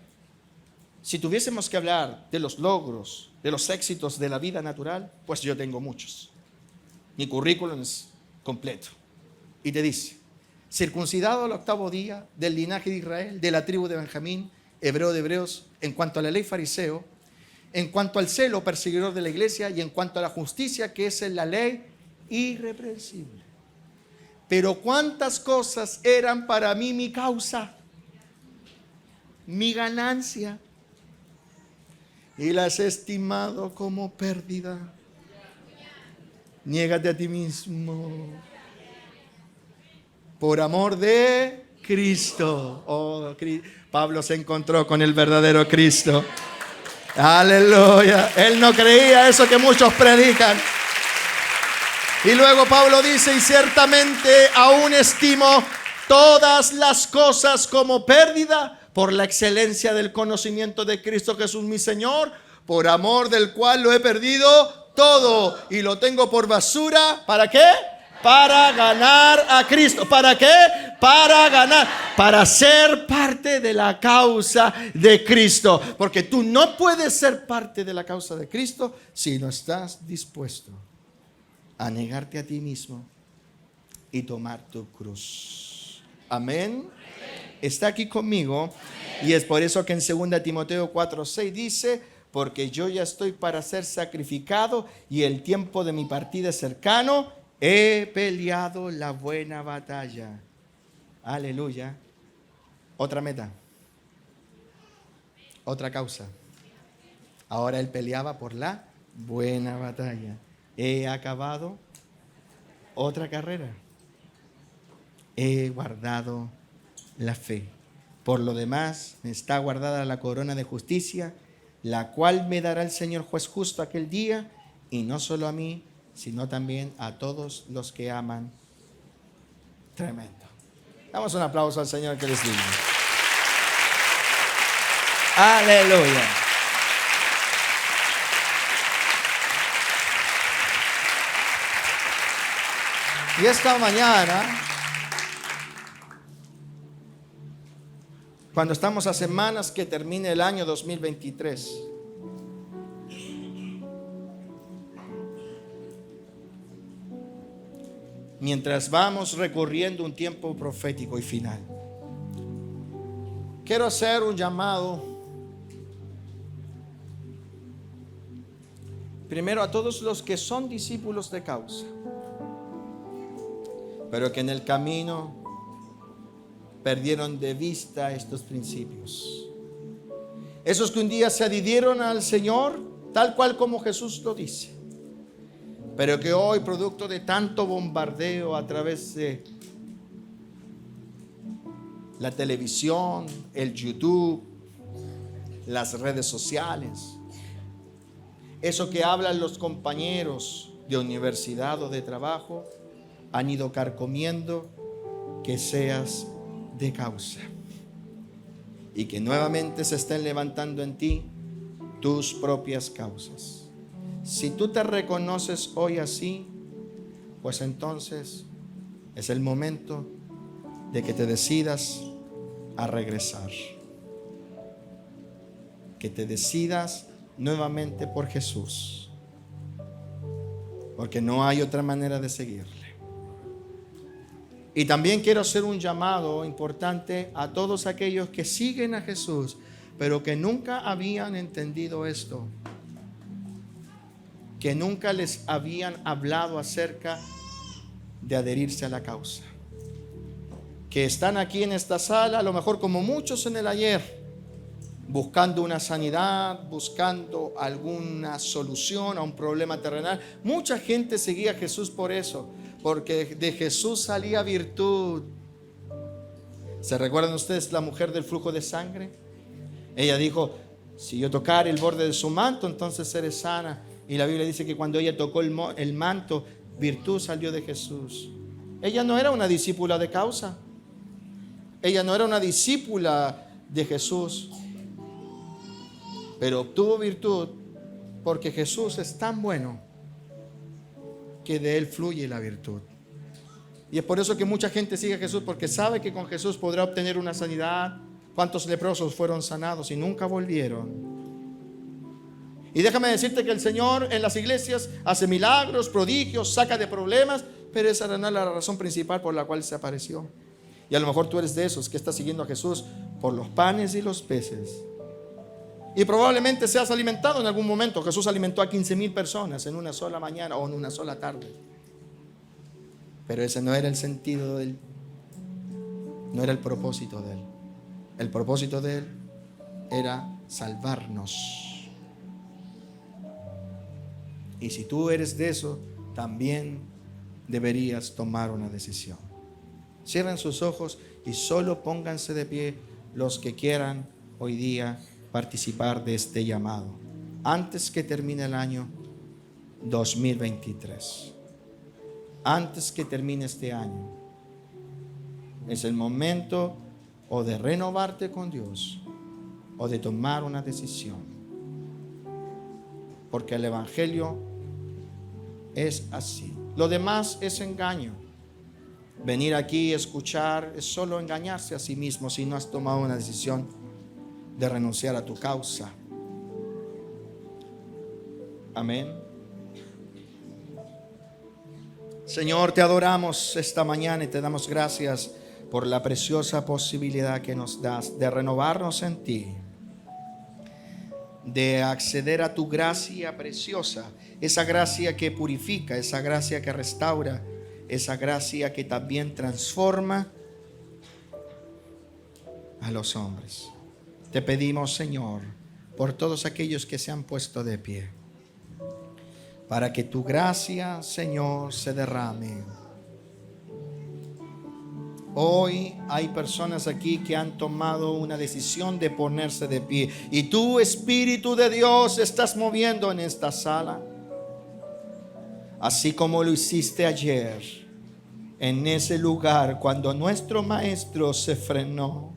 si tuviésemos que hablar de los logros, de los éxitos de la vida natural, pues yo tengo muchos. Mi currículum es completo. Y te dice: circuncidado al 8º día, del linaje de Israel, de la tribu de Benjamín, hebreo de hebreos, en cuanto a la ley fariseo, en cuanto al celo perseguidor de la iglesia, y en cuanto a la justicia que es en la ley, irreprensible. Pero cuántas cosas eran para mí mi causa, mi ganancia, y las he estimado como pérdida. Niégate a ti mismo por amor de Cristo. Oh, Pablo se encontró con el verdadero Cristo. Aleluya. Él no creía eso que muchos predican. Y luego Pablo dice: y ciertamente aún estimo todas las cosas como pérdida por la excelencia del conocimiento de Cristo Jesús mi Señor, por amor del cual lo he perdido todo y lo tengo por basura. ¿Para qué? Para ganar a Cristo. ¿Para qué? Para ganar, para ser parte de la causa de Cristo. Porque tú no puedes ser parte de la causa de Cristo si no estás dispuesto a negarte a ti mismo y tomar tu cruz. Amén. Está aquí conmigo. Amén. Y es por eso que en 2 Timoteo 4:6 dice: porque yo ya estoy para ser sacrificado y el tiempo de mi partida es cercano. He peleado la buena batalla. Aleluya. Otra meta, otra causa. Ahora él peleaba por la buena batalla. He acabado otra carrera. He guardado la fe. Por lo demás, me está guardada la corona de justicia, la cual me dará el Señor juez justo aquel día, y no solo a mí, sino también a todos los que aman. Tremendo. Damos un aplauso al Señor que les diga. Aleluya. Y esta mañana, cuando estamos a semanas que termine el año 2023, mientras vamos recorriendo un tiempo profético y final, quiero hacer un llamado primero a todos los que son discípulos de causa, pero que en el camino perdieron de vista estos principios. Esos que un día se adhirieron al Señor tal cual como Jesús lo dice, pero que hoy, producto de tanto bombardeo a través de la televisión, el YouTube, las redes sociales, eso que hablan los compañeros de universidad o de trabajo, han ido carcomiendo que seas de causa y que nuevamente se estén levantando en ti tus propias causas. Si tú te reconoces hoy así, pues entonces es el momento de que te decidas a regresar, que te decidas nuevamente por Jesús, porque no hay otra manera de seguirle. Y también quiero hacer un llamado importante a todos aquellos que siguen a Jesús, pero que nunca habían entendido esto, que nunca les habían hablado acerca de adherirse a la causa, que están aquí en esta sala, a lo mejor como muchos en el ayer, buscando una sanidad, buscando alguna solución a un problema terrenal. Mucha gente seguía a Jesús por eso, porque de Jesús salía virtud. ¿Se recuerdan ustedes la mujer del flujo de sangre? Ella dijo: Si yo tocar el borde de su manto, entonces seré sana. Y la Biblia dice que cuando ella tocó el manto, virtud salió de Jesús. Ella no era una discípula de causa. Ella no era una discípula de Jesús. Pero obtuvo virtud porque Jesús es tan bueno que de Él fluye la virtud. Y es por eso que mucha gente sigue a Jesús, porque sabe que con Jesús podrá obtener una sanidad. ¿Cuántos leprosos fueron sanados y nunca volvieron? Y déjame decirte que el Señor en las iglesias hace milagros, prodigios, saca de problemas, pero esa no es la razón principal por la cual se apareció. Y a lo mejor tú eres de esos que estás siguiendo a Jesús por los panes y los peces. Y probablemente seas alimentado en algún momento. Jesús alimentó a 15,000 personas en una sola mañana o en una sola tarde. Pero ese no era el sentido de Él. No era el propósito de Él. El propósito de Él era salvarnos. Y si tú eres de eso, también deberías tomar una decisión. Cierren sus ojos y solo pónganse de pie los que quieran hoy día participar de este llamado antes que termine el año 2023. Antes que termine este año es el momento o de renovarte con Dios o de tomar una decisión, porque el evangelio es así. Lo demás es engaño. Venir aquí y escuchar es solo engañarse a sí mismo si no has tomado una decisión de renunciar a tu causa. Amén. Señor, te adoramos esta mañana y te damos gracias por la preciosa posibilidad que nos das de renovarnos en ti, de acceder a tu gracia preciosa, esa gracia que purifica, esa gracia que restaura, esa gracia que también transforma a los hombres. Te pedimos, Señor, por todos aquellos que se han puesto de pie, para que tu gracia, Señor, se derrame. Hoy hay personas aquí que han tomado una decisión de ponerse de pie, y tú, Espíritu de Dios, estás moviendo en esta sala, así como lo hiciste ayer en ese lugar cuando nuestro Maestro se frenó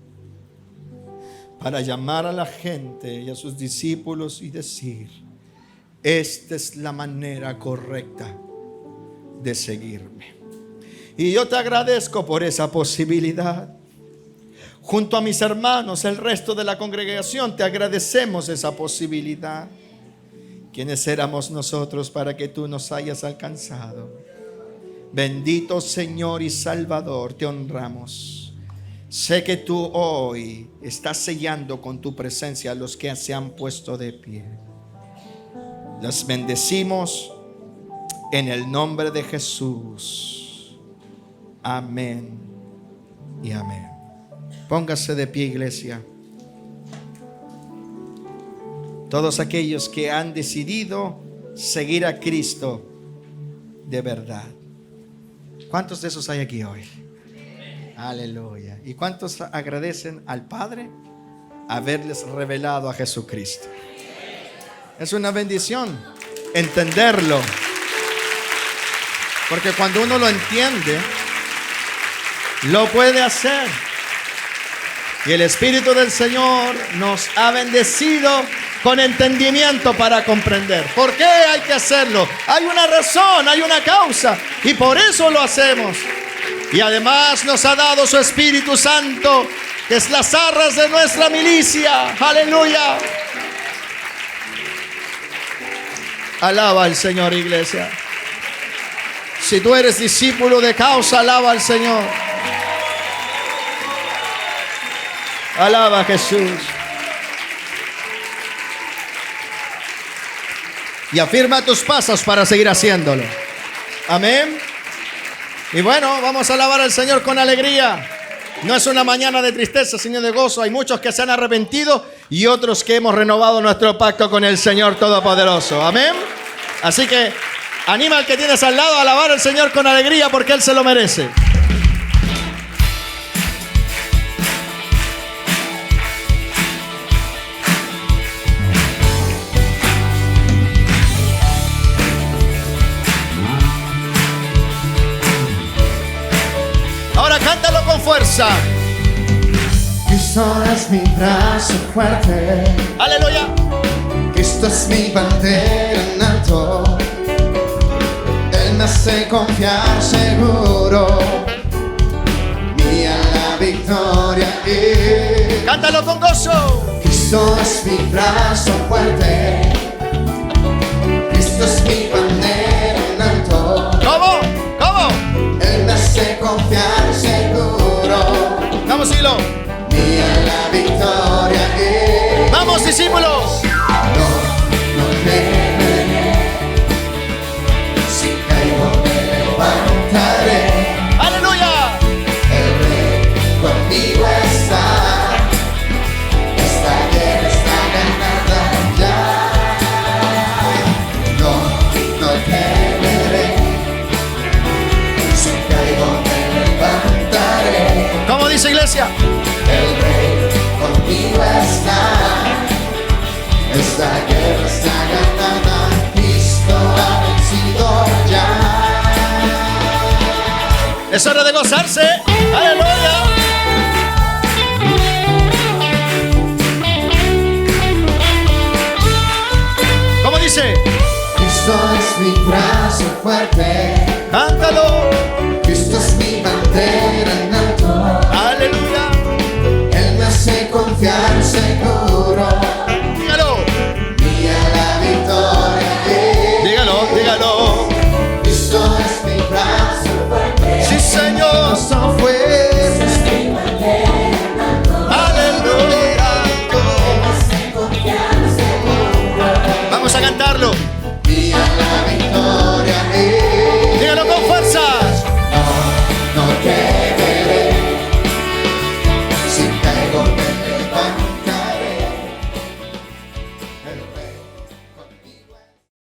para llamar a la gente y a sus discípulos y decir: esta es la manera correcta de seguirme. Y yo te agradezco por esa posibilidad. Junto a mis hermanos, el resto de la congregación, te agradecemos esa posibilidad. ¿Quiénes éramos nosotros para que tú nos hayas alcanzado? Bendito Señor y Salvador, te honramos. Sé que tú hoy estás sellando con tu presencia a los que se han puesto de pie. Las bendecimos en el nombre de Jesús. Amén y amén. Póngase de pie, iglesia. Todos aquellos que han decidido seguir a Cristo de verdad. ¿Cuántos de esos hay aquí hoy? Aleluya. ¿Y cuántos agradecen al Padre haberles revelado a Jesucristo? Es una bendición entenderlo, porque cuando uno lo entiende, lo puede hacer. Y el Espíritu del Señor nos ha bendecido con entendimiento para comprender. ¿Por qué hay que hacerlo? Hay una razón, hay una causa, y por eso lo hacemos. Y además nos ha dado su Espíritu Santo, que es las arras de nuestra milicia. Aleluya. Alaba al Señor, iglesia. Si tú eres discípulo de causa, alaba al Señor. Alaba a Jesús. Y afirma tus pasos para seguir haciéndolo. Amén. Y bueno, vamos a alabar al Señor con alegría. No es una mañana de tristeza, sino de gozo. Hay muchos que se han arrepentido y otros que hemos renovado nuestro pacto con el Señor Todopoderoso. Amén. Así que anima al que tienes al lado a alabar al Señor con alegría, porque Él se lo merece. goza. Cristo es mi brazo fuerte. Aleluya. Cristo es mi bandera en alto. Él me hace confiar seguro. Mía la victoria. Cántalo con gozo. Cristo es mi brazo fuerte. Cristo es mi bandera en alto. ¿Cómo? ¿Cómo? Él me hace confiar seguro. Vamos, hilo. Mía la victoria. Vamos, discípulos. No temeré. Si caigo me levantaré. Aleluya. El Rey conmigo está. Esta guerra está ganada ya. No temeré. Si caigo me levantaré. ¿Cómo dice, iglesia? El Rey conmigo está. Esta guerra está ganada. Cristo ha vencido ya. Es hora de gozarse. Aleluya. ¿Cómo dice? Cristo es mi brazo fuerte. Cántalo.